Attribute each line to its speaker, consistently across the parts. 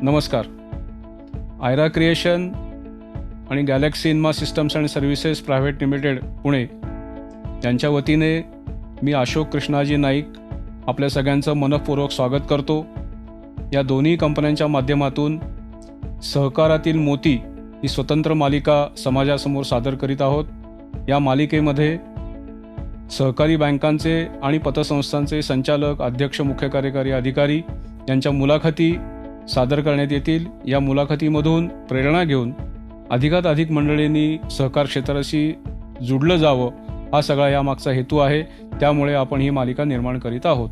Speaker 1: नमस्कार. आयरा क्रिएशन आणि गॅलेक्सी इन्मा systems and services private limited Pune यांच्या वतीने मी अशोक कृष्णाजी नाईक आपल्या सगळ्यांचं मनःपूर्वक स्वागत करतो. या दोन्ही कंपन्यांच्या माध्यमातून सहकारातील मोती ही स्वतंत्र मालिका समाजासमोर सादर करीत आहोत. या मालिकेमध्ये सहकारी बँकांचे आणि पतसंस्थांचे संचालक, अध्यक्ष, मुख्य कार्यकारी अधिकारी यांच्या मुलाखती सादर करण्यात येतील. या मुलाखतीमधून प्रेरणा घेऊन अधिकात अधिक मंडळींनी सहकार क्षेत्राशी जुडलं जावं, हा सगळा यामागचा हेतू आहे. त्यामुळे आपण ही मालिका निर्माण करीत आहोत.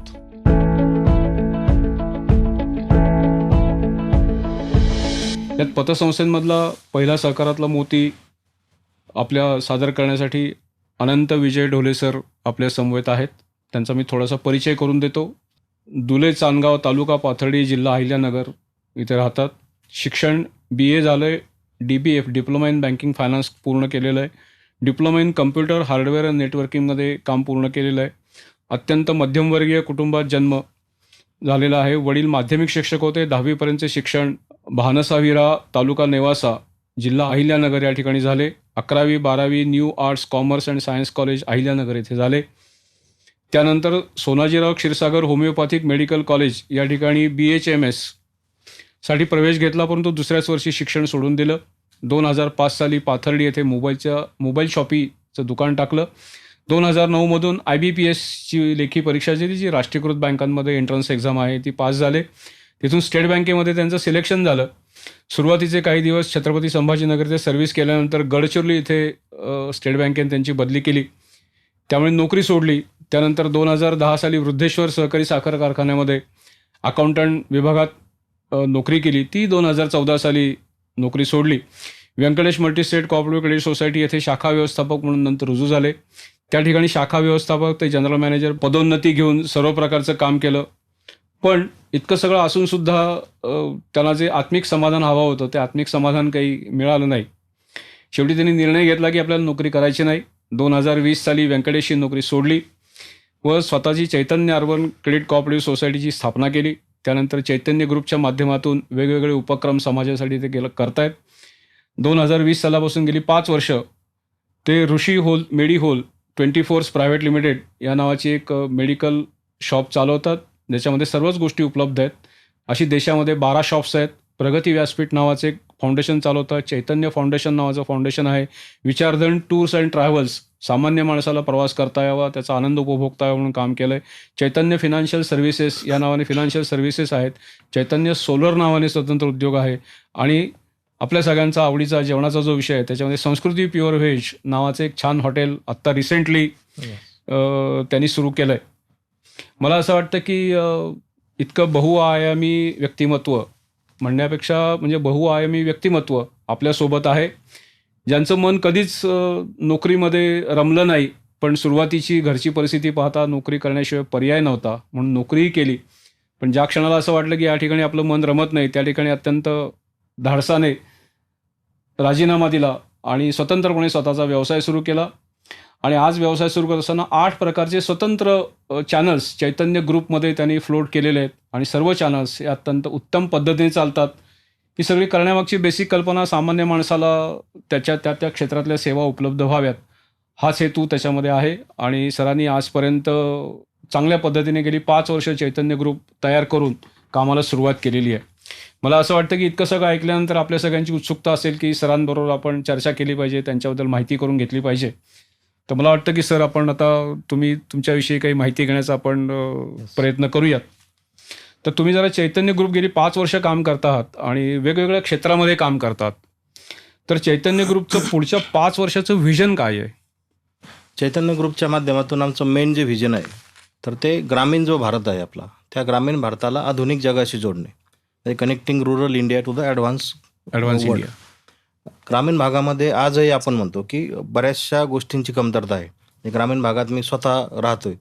Speaker 1: त्यात पतसंस्थेमधला पहिला सहकारातला मोती आपल्या सादर करण्यासाठी अनंत विजय ढोले सर आपल्या समवेत आहेत. त्यांचा मी थोडासा परिचय करून देतो. दुले चांदगाव, तालुका पाथर्डी, जिल्हा अहिल्यानगर इथे राहतात. शिक्षण BA झालं आहे. DBF diploma in banking finance पूर्ण केलेलं आहे. Diploma in computer hardware and नेटवर्किंगमध्ये काम पूर्ण केलेलं आहे. अत्यंत मध्यमवर्गीय कुटुंबात जन्म झालेला आहे. वडील माध्यमिक शिक्षक होते. 10वीपर्यंतचे शिक्षण भानसाविरा, तालुका नेवासा, जिल्हा अहिल्यानगर या ठिकाणी झाले. 11वी 12वी new arts commerce and science college Ahilyanagar येथे झाले. त्यानंतर Sonajirao Kshirsagar homeopathic medical college या ठिकाणी BHMS साठी प्रवेश घेतला, परंतु दुसऱ्याच वर्षी शिक्षण सोडून दिलं. 2005 साली पाथर्डी येथे मोबाईल शॉपीचं दुकान टाकलं. 2009मधून IBPSची लेखी परीक्षा दिली, जी राष्ट्रीयकृत बँकांमध्ये एंट्रन्स एक्झाम आहे, ती पास झाले. तिथून स्टेट बँकेमध्ये त्यांचं सिलेक्शन झालं. सुरुवातीचे काही दिवस छत्रपती संभाजीनगर इथे सर्व्हिस केल्यानंतर गडचिरोली इथे स्टेट बँकेने त्यांची बदली केली, त्यामुळे नोकरी सोडली. त्यानंतर 2010 साली वृद्धेश्वर सहकारी साखर कारखान्यामध्ये अकाउंटंट विभागात नोकरी केली. ती 2014 साली नोकरी सोडली. Venkatesh multistate cooperative credit society येथे शाखा व्यवस्थापक म्हणून नंतर रुजू झाले. त्या ठिकाणी शाखा व्यवस्थापक ते जनरल मॅनेजर पदोन्नती घेऊन सर्व प्रकारचं काम केलं. पण इतकं सगळं असूनसुद्धा त्यांना जे आत्मिक समाधान हवं होतं ते आत्मिक समाधान काही मिळालं नाही. शेवटी त्यांनी निर्णय घेतला की आपल्याला नोकरी करायची नाही. 2020 साली व्यंकटेशची नोकरी सोडली व स्वतःची चैतन्य अर्बन क्रेडिट कोऑपरेटिव्ह सोसायटीची स्थापना केली. त्यानंतर चैतन्य ग्रुपच्या माध्यमातून वेगवेगळे उपक्रम समाजासाठी ते करतायत. 2020 सालापासून गेली 5 वर्ष ते ऋषी होल मेडिहोल 24 प्रायव्हेट लिमिटेड या नावाची एक मेडिकल शॉप चालवतात, ज्याच्यामध्ये सर्वच गोष्टी उपलब्ध आहेत. अशी देशामध्ये 12 शॉप्स आहेत. प्रगती व्यासपीठ नावाचे एक फाउंडेशन चालवतात. चैतन्य फाउंडेशन नावाचं फाउंडेशन आहे. विचारधन टूर्स अँड ट्रॅव्हल्स, सामान्य माणसाला प्रवास करता यावा, त्याचा आनंद उपभोगता यावा म्हणून काम केलं आहे. चैतन्य फिनान्शियल सर्व्हिसेस या नावाने फिनान्शियल सर्व्हिसेस आहेत. चैतन्य सोलर नावाने स्वतंत्र उद्योग आहे. आणि आपल्या सगळ्यांचा आवडीचा जेवणाचा जो विषय आहे त्याच्यामध्ये संस्कृती प्युअर व्हेज नावाचं एक छान हॉटेल आत्ता रिसेंटली त्यांनी सुरू केलं आहे. मला असं वाटतं की इतकं बहुआयामी व्यक्तिमत्व म्हणण्यापेक्षा म्हणजे बहुआयामी व्यक्तिमत्व आपल्यासोबत आहे, ज्यांचं मन कधीच नोकरीमध्ये रमलं नाही, पण सुरुवातीची घरची परिस्थिती पाहता नोकरी करण्याशिवाय पर्याय नव्हता म्हणून नोकरीही केली. पण ज्या क्षणाला असं वाटलं की या ठिकाणी आपलं मन रमत नाही, त्या ठिकाणी अत्यंत धाडसाने राजीनामा दिला आणि स्वतंत्रपणे स्वतःचा व्यवसाय सुरू केला. आणि आज व्यवसाय सुरू करत असताना 8 प्रकारचे स्वतंत्र चॅनल्स चैतन्य ग्रुपमध्ये त्यांनी फ्लोट केलेले आहेत आणि सर्व चॅनल्स हे अत्यंत उत्तम पद्धतीने चालतात. ही सगळी करण्यामागची बेसिक कल्पना सामान्य माणसाला त्याच्या त्या क्षेत्रातल्या सेवा उपलब्ध व्हाव्यात, हाच हेतू त्याच्यामध्ये आहे. आणि सरांनी आजपर्यंत चांगल्या पद्धतीने गेली 5 वर्ष चैतन्य ग्रुप तयार करून कामाला सुरुवात केलेली आहे. मला असं वाटतं की इतकं सगळं ऐकल्यानंतर आपल्या सगळ्यांची उत्सुकता असेल की सरांबरोबर आपण चर्चा केली पाहिजे, त्यांच्याबद्दल माहिती करून घेतली पाहिजे. तर मला वाटतं की सर आपण आता तुमच्याविषयी काही माहिती घेण्याचा आपण प्रयत्न करूयात. तर तुम्ही जरा चैतन्य ग्रुप गेली 5 वर्ष काम करता आहात आणि वेगवेगळ्या क्षेत्रामध्ये काम करतात. तर चैतन्य ग्रुपचं पुढच्या 5 वर्षाचं व्हिजन काय आहे?
Speaker 2: चैतन्य ग्रुपच्या माध्यमातून आमचं मेन जे व्हिजन आहे तर ते ग्रामीण जो भारत आहे आपला, त्या ग्रामीण भारताला आधुनिक जगाशी जोडणे, connecting rural India to the advance
Speaker 1: India.
Speaker 2: ग्रामीण भागामध्ये आजही आपण म्हणतो की बऱ्याचशा गोष्टींची कमतरता आहे. ग्रामीण भागात मी स्वतः राहतोय,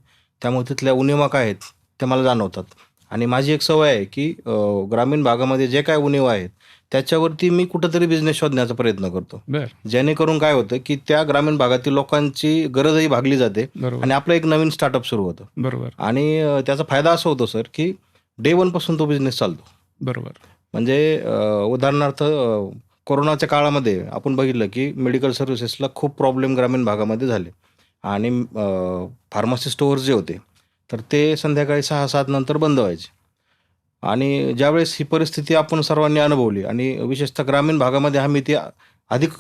Speaker 2: त्यामुळे तिथल्या उणिवा काय आहेत ते मला जाणवतात. आणि माझी एक सवय आहे की ग्रामीण भागामध्ये जे काय उणिवा आहेत त्याच्यावरती मी कुठंतरी बिझनेस शोधण्याचा प्रयत्न करतो, जेणेकरून काय होतं की त्या ग्रामीण भागातील लोकांची गरजही भागली जाते आणि आपलं एक नवीन स्टार्टअप सुरू होतं.
Speaker 1: बरोबर.
Speaker 2: आणि त्याचा फायदा असा होतो सर की डे 1 पासून तो बिझनेस चालतो.
Speaker 1: बरोबर.
Speaker 2: म्हणजे उदाहरणार्थ कोरोनाच्या काळामध्ये आपण बघितलं की मेडिकल सर्व्हिसेसला खूप प्रॉब्लेम ग्रामीण भागामध्ये झाले आणि फार्मसी स्टोअर्स जे होते तर ते संध्याकाळी 6-7 नंतर बंद व्हायचे. आणि ज्यावेळेस ही परिस्थिती आपण सर्वांनी अनुभवली आणि विशेषतः ग्रामीण भागामध्ये आम्ही ती अधिक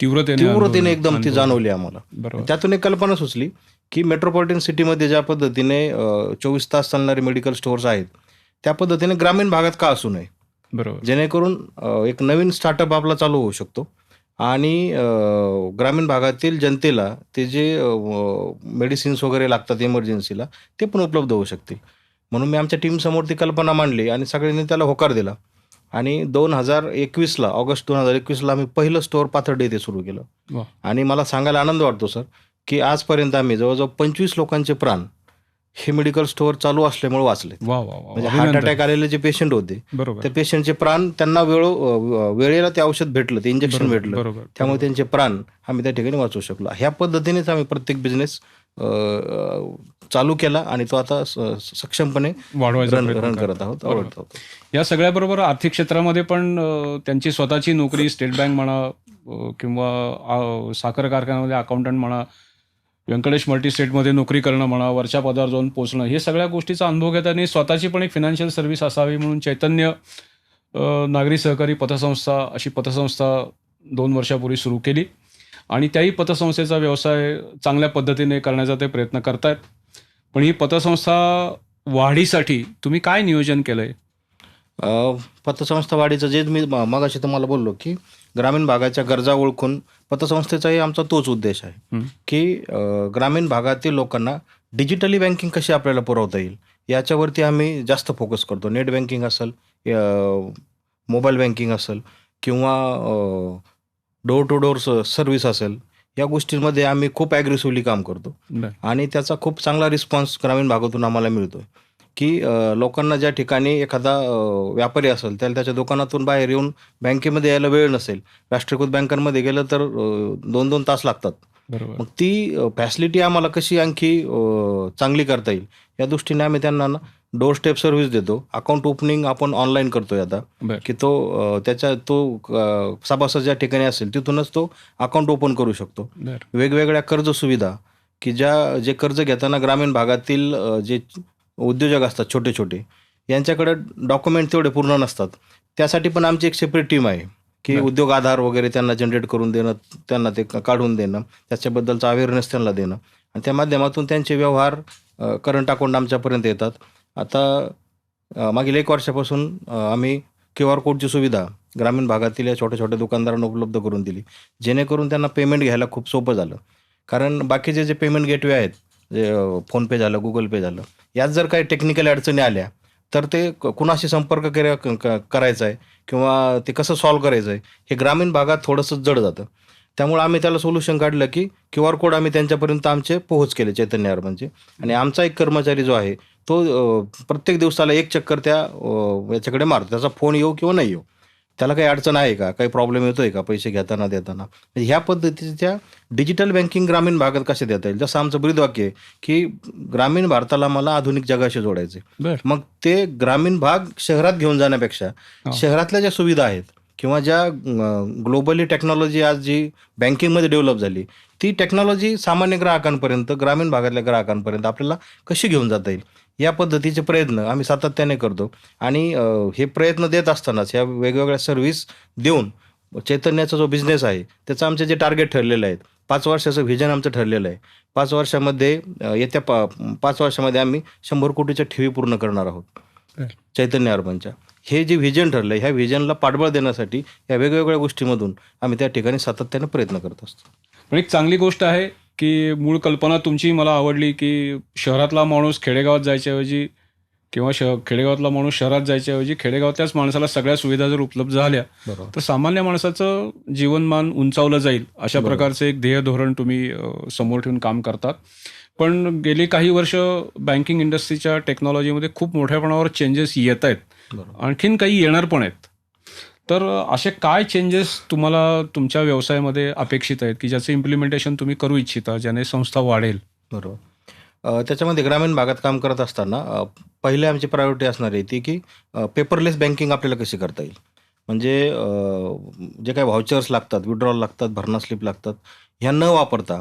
Speaker 2: तीव्रतेने एकदम ती जाणवली आम्हाला.
Speaker 1: बरोबर.
Speaker 2: त्यातून एक कल्पना सुचली की मेट्रोपॉलिटन सिटीमध्ये ज्या पद्धतीने 24 तास चालणारे मेडिकल स्टोअर्स आहेत त्या पद्धतीने ग्रामीण भागात का असू नये,
Speaker 1: बरोबर.
Speaker 2: जेणेकरून एक नवीन स्टार्टअप आपला चालू होऊ शकतो आणि ग्रामीण भागातील जनतेला ते जे मेडिसिन्स वगैरे लागतात इमर्जन्सीला ते पण उपलब्ध होऊ शकतील. म्हणून मी आमच्या टीमसमोर ती कल्पना मांडली आणि सगळ्यांनी त्याला होकार दिला आणि 2021ला ऑगस्ट 2021ला आम्ही पहिलं स्टोअर पाथर्डी येथे सुरू केलं.
Speaker 1: वा.
Speaker 2: आणि मला सांगायला आनंद वाटतो सर की आजपर्यंत आम्ही जवळजवळ 25 लोकांचे प्राण हे मेडिकल स्टोअर चालू असल्यामुळे वाचले.
Speaker 1: वा वा वा.
Speaker 2: म्हणजे हार्ट अटॅक आलेले जे पेशंट होते
Speaker 1: बरोबर.
Speaker 2: त्या पेशंटचे प्राण त्यांना वेळेला ते औषध भेटलं, ते इंजेक्शन भेटलं,
Speaker 1: बरोबर.
Speaker 2: त्यामुळे त्यांचे प्राण आम्ही त्या ठिकाणी वाचवू शकलो. ह्या पद्धतीनेच आम्ही प्रत्येक बिझनेस चालू केला आणि तो आता सक्षमपणे
Speaker 1: वाढवायचा
Speaker 2: रन
Speaker 1: प्रयत्न
Speaker 2: करत आहोत,
Speaker 1: बरोबर.
Speaker 2: आवडत आहोत.
Speaker 1: या सगळ्याबरोबर आर्थिक क्षेत्रामध्ये पण त्यांची स्वतःची नोकरी, स्टेट बँक म्हणा किंवा साखर कारखान्यामध्ये अकाउंटंट म्हणा, व्यंकटेश मल्टीस्टेटमध्ये नोकरी करणं म्हणा, वरच्या पदावर जाऊन पोहोचणं, हे सगळ्या गोष्टीचा अनुभव घेताना स्वतःची पण एक फिनान्शियल सर्व्हिस असावी म्हणून चैतन्य नागरी सहकारी पतसंस्था अशी पतसंस्था 2 वर्षापूर्वी सुरू केली आणि त्याही पतसंस्थेचा व्यवसाय चांगल्या पद्धतीने करण्याचा ते प्रयत्न करतायत. पण ही पतसंस्था वाढीसाठी तुम्ही काय नियोजन केलं आहे?
Speaker 2: पतसंस्था वाढीचं जे मी मगाशी तुम्हाला बोललो की ग्रामीण भागाच्या गरजा ओळखून पतसंस्थेचाही आमचा तोच उद्देश आहे की ग्रामीण भागातील लोकांना डिजिटली बँकिंग कशी आपल्याला पुरवता येईल याच्यावरती आम्ही जास्त फोकस करतो. नेट बँकिंग असेल, मोबाईल बँकिंग असेल किंवा डोर टू डोर सर्व्हिस असेल, या गोष्टींमध्ये आम्ही खूप ॲग्रेसिव्हली काम करतो आणि त्याचा खूप चांगला रिस्पॉन्स ग्रामीण भागातून आम्हाला मिळतो की लोकांना ज्या ठिकाणी एखादा व्यापारी असेल त्याला त्याच्या दुकानातून बाहेर येऊन बँकेमध्ये यायला वेळ नसेल, राष्ट्रीयकृत बँकांमध्ये गेलं तर 2-2 तास लागतात.
Speaker 1: बरोबर.
Speaker 2: मग ती फॅसिलिटी आम्हाला कशी आणखी चांगली करता येईल या दृष्टीने आम्ही त्यांना डोर स्टेप सर्व्हिस देतो. अकाउंट ओपनिंग आपण ऑनलाईन करतोय आता की तो सभासद ज्या ठिकाणी असेल तिथूनच तो अकाउंट ओपन करू शकतो. वेगवेगळ्या कर्ज सुविधा की जे कर्ज घेताना ग्रामीण भागातील जे उद्योजक असतात छोटे छोटे यांच्याकडे डॉक्युमेंट तेवढे पूर्ण नसतात, त्यासाठी पण आमची एक सेपरेट टीम आहे की उद्योग आधार वगैरे त्यांना जनरेट करून देणं, त्यांना ते काढून देणं, त्याच्याबद्दलचा अवेअरनेस त्यांना देणं आणि त्या माध्यमातून त्यांचे व्यवहार करंट अकाउंट आमच्यापर्यंत येतात. आता मागील 1 वर्षापासून आम्ही QR कोडची सुविधा ग्रामीण भागातील या छोट्या छोट्या दुकानदारांना उपलब्ध करून दिली, जेणेकरून त्यांना पेमेंट घ्यायला खूप सोपं झालं. कारण बाकीचे जे पेमेंट गेटवे आहेत, जे फोनपे झालं, गुगल पे झालं, यात जर काही टेक्निकल अडचणी आल्या तर ते कुणाशी संपर्क करायचा आहे किंवा ते कसं सॉल्व्ह करायचं आहे हे ग्रामीण भागात थोडंसं जड जातं. त्यामुळे आम्ही त्याला सोल्युशन काढलं की QR कोड आम्ही त्यांच्यापर्यंत आमचे पोहोच केले चैतन्य अर्बनचे आणि आमचा एक कर्मचारी जो आहे तो प्रत्येक दिवसाला 1 चक्कर त्या याच्याकडे मारतो. त्याचा फोन येऊ किंवा नाही येऊ, त्याला काही अडचण आहे का, काही प्रॉब्लेम येतोय का पैसे घेताना देताना, ह्या पद्धतीच्या डिजिटल बँकिंग ग्रामीण भागात कसे देता येईल. जसं आमचं ब्रीदवाक्य आहे की ग्रामीण भारताला मला आधुनिक जगाशी जोडायचे. मग ते ग्रामीण भाग शहरात घेऊन जाण्यापेक्षा शहरातल्या ज्या सुविधा आहेत किंवा ज्या ग्लोबली टेक्नॉलॉजी आज जी बँकिंगमध्ये डेव्हलप झाली ती टेक्नॉलॉजी सामान्य ग्राहकांपर्यंत, ग्रामीण भागातल्या ग्राहकांपर्यंत आपल्याला कशी घेऊन जाता येईल या पद्धतीचे प्रयत्न आम्ही सातत्याने करतो. आणि हे प्रयत्न देत असतानाच ह्या वेगवेगळ्या सर्व्हिस देऊन चैतन्याचा जो बिझनेस आहे त्याचं आमचे जे टार्गेट ठरलेलं आहे, 5 वर्षाचं व्हिजन आमचं ठरलेलं आहे. 5 वर्षामध्ये येत्या 5 वर्षामध्ये आम्ही 100 कोटीच्या ठेवी पूर्ण करणार आहोत चैतन्य अर्बनच्या. हे जे व्हिजन ठरलं आहे ह्या व्हिजनला पाठबळ देण्यासाठी या वेगवेगळ्या गोष्टीमधून आम्ही त्या ठिकाणी सातत्याने प्रयत्न करत असतो.
Speaker 1: पण एक चांगली गोष्ट आहे की मूळ कल्पना तुमची मला आवडली की शहरातला माणूस खेडेगावात जायच्याऐवजी किंवा खेडेगावातला माणूस शहरात जायच्याऐवजी खेडेगावातल्याच माणसाला सगळ्या सुविधा जर उपलब्ध झाल्या तर सामान्य माणसाचं जीवनमान उंचावलं जाईल अशा प्रकारचे एक ध्येय धोरण तुम्ही समोर ठेवून काम करतात. पण गेली काही वर्ष बँकिंग इंडस्ट्रीच्या टेक्नॉलॉजीमध्ये खूप मोठ्या प्रमाणावर चेंजेस येत आहेत, आणखीन काही येणार पण आहेत. तर असे काय चेंजेस तुम्हाला तुमच्या व्यवसायामध्ये अपेक्षित आहेत की ज्याचं इम्प्लिमेंटेशन तुम्ही करू इच्छिता, ज्याने संस्था वाढेल?
Speaker 2: बरोबर. त्याच्यामध्ये ग्रामीण भागात काम करत असताना पहिले आमची प्रायोरिटी असणार आहे ती की पेपरलेस बँकिंग आपल्याला कशी करता येईल. म्हणजे जे काही व्हाउचर्स लागतात, विड्रॉल लागतात, भरणा स्लिप लागतात, ह्या न वापरता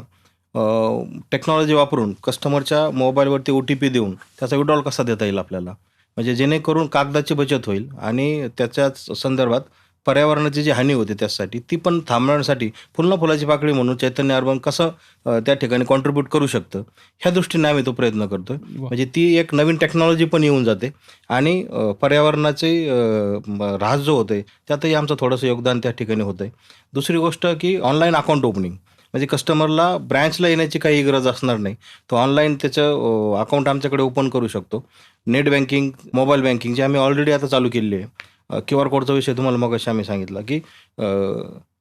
Speaker 2: टेक्नॉलॉजी वापरून कस्टमरच्या मोबाईलवरती OTP देऊन त्याचा विड्रॉल कसा देता येईल आपल्याला. म्हणजे जेणेकरून कागदाची बचत होईल आणि त्याच्याच संदर्भात पर्यावरणाची जी हानी होते त्यासाठी ती पण थांबवण्यासाठी फुलना फुलाची पाकळी म्हणून चैतन्य अर्बन कसं त्या ठिकाणी कॉन्ट्रीब्यूट करू शकतं, ह्या दृष्टीने आम्ही तो प्रयत्न करतोय.
Speaker 1: वा.
Speaker 2: म्हणजे ती एक नवीन टेक्नॉलॉजी पण येऊन जाते आणि पर्यावरणाचे ऱ्हास जो होतोय त्यातही आमचं थोडंसं योगदान त्या ठिकाणी होतंय. दुसरी गोष्ट की ऑनलाईन अकाउंट ओपनिंग. म्हणजे कस्टमरला ब्रँचला येण्याची काही गरज असणार नाही. तो ऑनलाईन त्याचं अकाउंट आमच्याकडे ओपन करू शकतो. नेट बँकिंग, मोबाईल बँकिंग जे आम्ही ऑलरेडी आता चालू केलेली आहे. QR कोडचा विषय तुम्हाला मगाशी आम्ही सांगितला की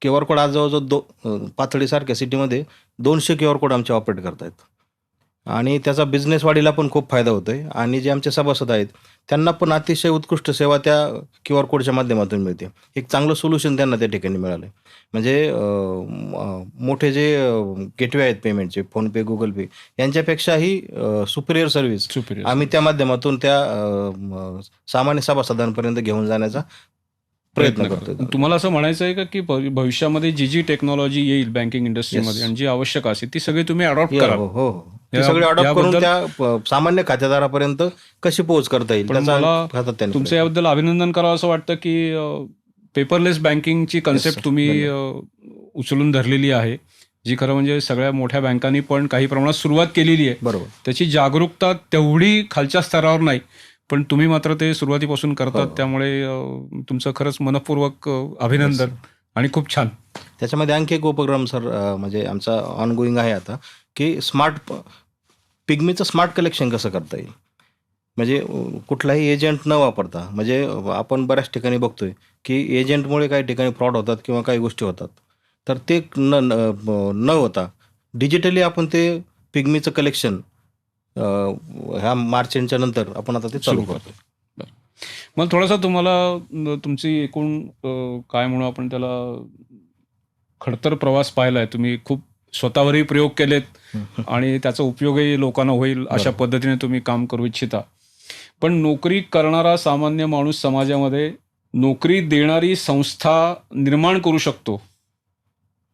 Speaker 2: QR कोड आज जवळजवळ पाथर्डीसारख्या सिटीमध्ये 200 QR कोड आमचे ऑपरेट करतायत आणि त्याचा बिझनेस वाढीला पण खूप फायदा होतोय आणि जे आमचे सभासद आहेत त्यांना पण अतिशय उत्कृष्ट सेवा त्या QR कोडच्या माध्यमातून मिळते. एक चांगलं सोल्युशन त्यांना त्या ठिकाणी मिळालं आहे. म्हणजे मोठे जे गेटवे आहेत पेमेंटचे, फोनपे, गुगल पे यांच्यापेक्षाही सुपिरियर सर्व्हिस
Speaker 1: सुपिरियर.
Speaker 2: आम्ही त्या माध्यमातून त्या सामान्य सभासदांपर्यंत घेऊन जाण्याचा प्रयत्न करतोय.
Speaker 1: तुम्हाला असं म्हणायचं आहे का की भविष्यामध्ये जी टेक्नॉलॉजी येईल बँकिंग इंडस्ट्रीमध्ये
Speaker 2: Yes.
Speaker 1: आणि जी आवश्यक असेल ती सगळी तुम्ही अडॉप्ट
Speaker 2: हो
Speaker 1: करा.
Speaker 2: हो हो. ते
Speaker 1: या-
Speaker 2: सगळे अडॉप्ट करून
Speaker 1: याबद्दल-
Speaker 2: त्या सामान्य खातेदारापर्यंत कशी पोहोच करता येईल
Speaker 1: पण
Speaker 2: त्याचा
Speaker 1: मला
Speaker 2: सातत्याने
Speaker 1: तुमचं
Speaker 2: प्रयत्न.
Speaker 1: याबद्दल अभिनंदन करावं असं वाटतं की पेपरलेस बँकिंगची कन्सेप्ट
Speaker 2: sir.
Speaker 1: तुम्ही उचलून धरलेली आहे, जी खरं म्हणजे सगळ्या मोठ्या बँकांनी पण काही प्रमाणात सुरुवात केलेली आहे.
Speaker 2: बरोबर.
Speaker 1: त्याची जागरूकता तेवढी खालच्या स्तरावर नाही, पण तुम्ही मात्र ते सुरुवातीपासून करतात.
Speaker 2: हो.
Speaker 1: त्यामुळे तुमचं खरंच मनपूर्वक अभिनंदन आणि खूप छान.
Speaker 2: त्याच्यामध्ये आणखी एक उपक्रम सर म्हणजे आमचा ऑनगोईंग आहे आता की पिग्मीचं स्मार्ट कलेक्शन कसं करता येईल. म्हणजे कुठलाही एजंट न वापरता. म्हणजे आपण बऱ्याच ठिकाणी बघतोय की एजंटमुळे काही ठिकाणी फ्रॉड होतात किंवा काही गोष्टी होतात. तर ते न होता डिजिटली आपण ते पिग्मीचं कलेक्शन ह्या मार्च एंडच्या नंतर आपण आता ते चालू
Speaker 1: सुरू
Speaker 2: करतो.
Speaker 1: मला थोडासा तुम्हाला तुमची एकूण काय म्हणू आपण त्याला खडतर प्रवास पाहिलाय. तुम्ही खूप स्वतःवरही प्रयोग केलेत आणि त्याचा उपयोगही लोकांना होईल अशा पद्धतीने तुम्ही काम करू इच्छिता. पण नोकरी करणारा सामान्य माणूस समाजामध्ये नोकरी देणारी संस्था निर्माण करू शकतो.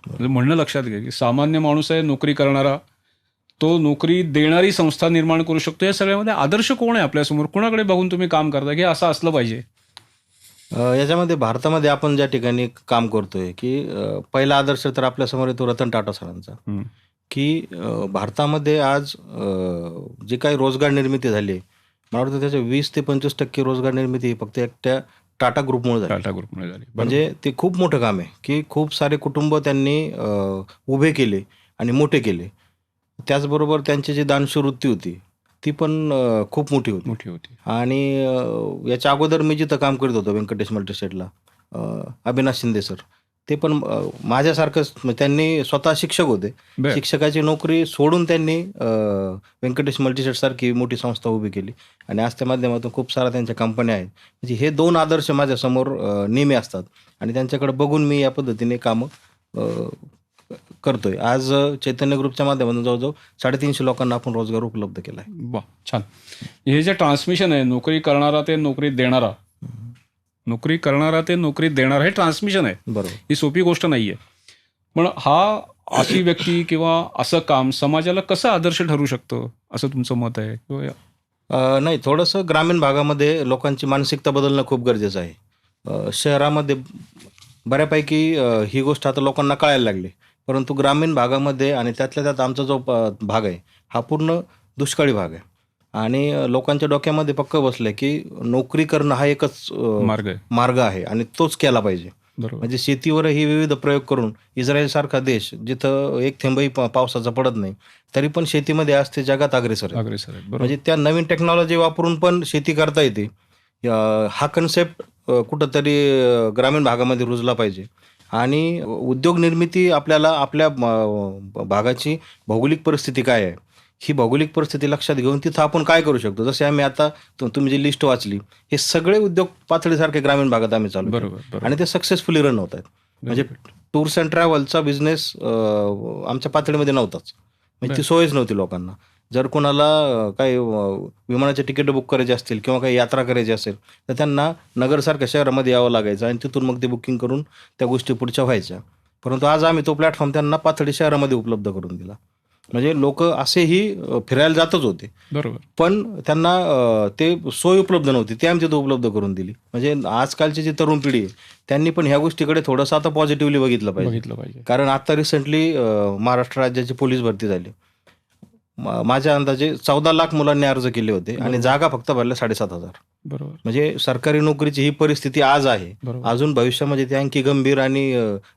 Speaker 1: म्हणजे म्हणणं लक्षात घ्या की सामान्य माणूस आहे नोकरी करणारा, तो नोकरी देणारी संस्था निर्माण करू शकतो. या सगळ्यामध्ये आदर्श कोण आहे आपल्यासमोर? कोणाकडे बघून तुम्ही काम करता की असं असलं पाहिजे?
Speaker 2: याच्यामध्ये भारतामध्ये आपण ज्या ठिकाणी काम करतोय की पहिला आदर्श तर आपल्यासमोर येतो रतन टाटा सरांचा. की भारतामध्ये आज जी काही रोजगार निर्मिती झाली आहे, मला वाटतं त्याच्या 20 ते 25% रोजगार निर्मिती फक्त एकट्या टाटा ग्रुपमुळे झाली.
Speaker 1: टाटा ग्रुपमुळे झाली.
Speaker 2: म्हणजे ते खूप मोठं काम आहे की खूप सारे कुटुंब त्यांनी उभे केले आणि मोठे केले. त्याचबरोबर त्यांची जी दानशूर वृत्ती होती ती पण खूप मोठी होती.
Speaker 1: मोठी होती.
Speaker 2: आणि याच्या अगोदर मी जिथं काम करत होतो व्यंकटेश मल्टीस्टेटला, अविनाश शिंदे सर, ते पण माझ्यासारखंच त्यांनी स्वतः शिक्षक होते.
Speaker 1: बरं.
Speaker 2: शिक्षकाची नोकरी सोडून त्यांनी व्यंकटेश मल्टीस्टेटसारखी मोठी संस्था उभी केली आणि आज त्या माध्यमातून खूप साऱ्या त्यांच्या कंपन्या आहेत. म्हणजे हे 2 आदर्श माझ्यासमोर नेहमी असतात आणि त्यांच्याकडे बघून मी या पद्धतीने कामं करतोय. आज चैतन्य ग्रुपच्या माध्यमातून जवळजवळ 350 लोकांना आपण रोजगार उपलब्ध केला आहे.
Speaker 1: वा, छान. हे जे ट्रान्समिशन आहे, नोकरी करणारा ते नोकरी देणारा, नोकरी करणारा ते नोकरी देणारा, हे ट्रान्समिशन आहे.
Speaker 2: बरोबर.
Speaker 1: ही सोपी गोष्ट नाहीये. पण हा अशी व्यक्ती किंवा असं काम समाजाला कसं आदर्श ठरू शकतं असं तुमचं मत आहे? किंवा
Speaker 2: नाही, थोडंसं ग्रामीण भागामध्ये लोकांची मानसिकता बदलणं खूप गरजेचं आहे. शहरामध्ये बऱ्यापैकी ही गोष्ट आता लोकांना कळायला लागली, परंतु ग्रामीण भागामध्ये आणि त्यातल्या त्यात आमचा जो भाग आहे हा पूर्ण दुष्काळी भाग आहे आणि लोकांच्या डोक्यामध्ये पक्क बसलं की नोकरी करणं हा एकच
Speaker 1: मार्ग
Speaker 2: आहे आणि तोच केला पाहिजे.
Speaker 1: बरोबर.
Speaker 2: म्हणजे शेतीवरही विविध प्रयोग करून इस्रायलसारखा देश जिथं एक थेंबही पावसाचा पडत नाही तरी पण शेतीमध्ये आज ते जगात अग्रेसर आहे.
Speaker 1: अग्रेसर आहे. बरोबर.
Speaker 2: म्हणजे त्या नवीन टेक्नॉलॉजी वापरून पण शेती करता येते. हा कन्सेप्ट कुठंतरी ग्रामीण भागामध्ये रुजला पाहिजे आणि उद्योग निर्मिती आपल्याला आपल्या भागाची भौगोलिक परिस्थिती काय आहे ही भौगोलिक परिस्थिती लक्षात घेऊन तिथं आपण काय करू शकतो. जसे आम्ही आता तुम्ही जी लिस्ट वाचली, हे सगळे उद्योग पातळीसारखे ग्रामीण भागात आम्ही चालू केले.
Speaker 1: बरोबर.
Speaker 2: आणि ते सक्सेसफुली रन होत आहेत. म्हणजे टूर्स अँड ट्रॅव्हलचा बिझनेस आमच्या पातळीमध्ये नव्हताच. म्हणजे ती सोयच नव्हती लोकांना. जर कोणाला काही विमानाचे तिकीट बुक करायचे असतील किंवा काही यात्रा करायची असेल तर त्यांना नगरसारख्या शहरामध्ये यावं लागायचं आणि तिथून मग ते बुकिंग करून त्या गोष्टी पुढच्या व्हायच्या. परंतु आज आम्ही तो प्लॅटफॉर्म त्यांना पाथर्डी शहरामध्ये उपलब्ध करून दिला. म्हणजे लोक असेही फिरायला जातच होते,
Speaker 1: बरोबर.
Speaker 2: पण त्यांना ते सोय उपलब्ध नव्हती, ती आम्ही तिथं उपलब्ध करून दिली. म्हणजे आजकालची जी तरुण पिढी आहे त्यांनी पण ह्या गोष्टीकडे थोडंसं आता पॉझिटिव्हली बघितलं पाहिजे. कारण आता रिसेंटली महाराष्ट्र राज्याची पोलीस भरती झाली. माझ्या अंदाजे 14 लाख मुलांनी अर्ज केले होते आणि
Speaker 1: बरोबर.
Speaker 2: जागा फक्त भरल्या 7,500.
Speaker 1: बरोबर.
Speaker 2: म्हणजे सरकारी नोकरीची ही परिस्थिती आज आहे.
Speaker 1: बरोबर.
Speaker 2: अजून भविष्यामध्ये ती आणखी गंभीर आणि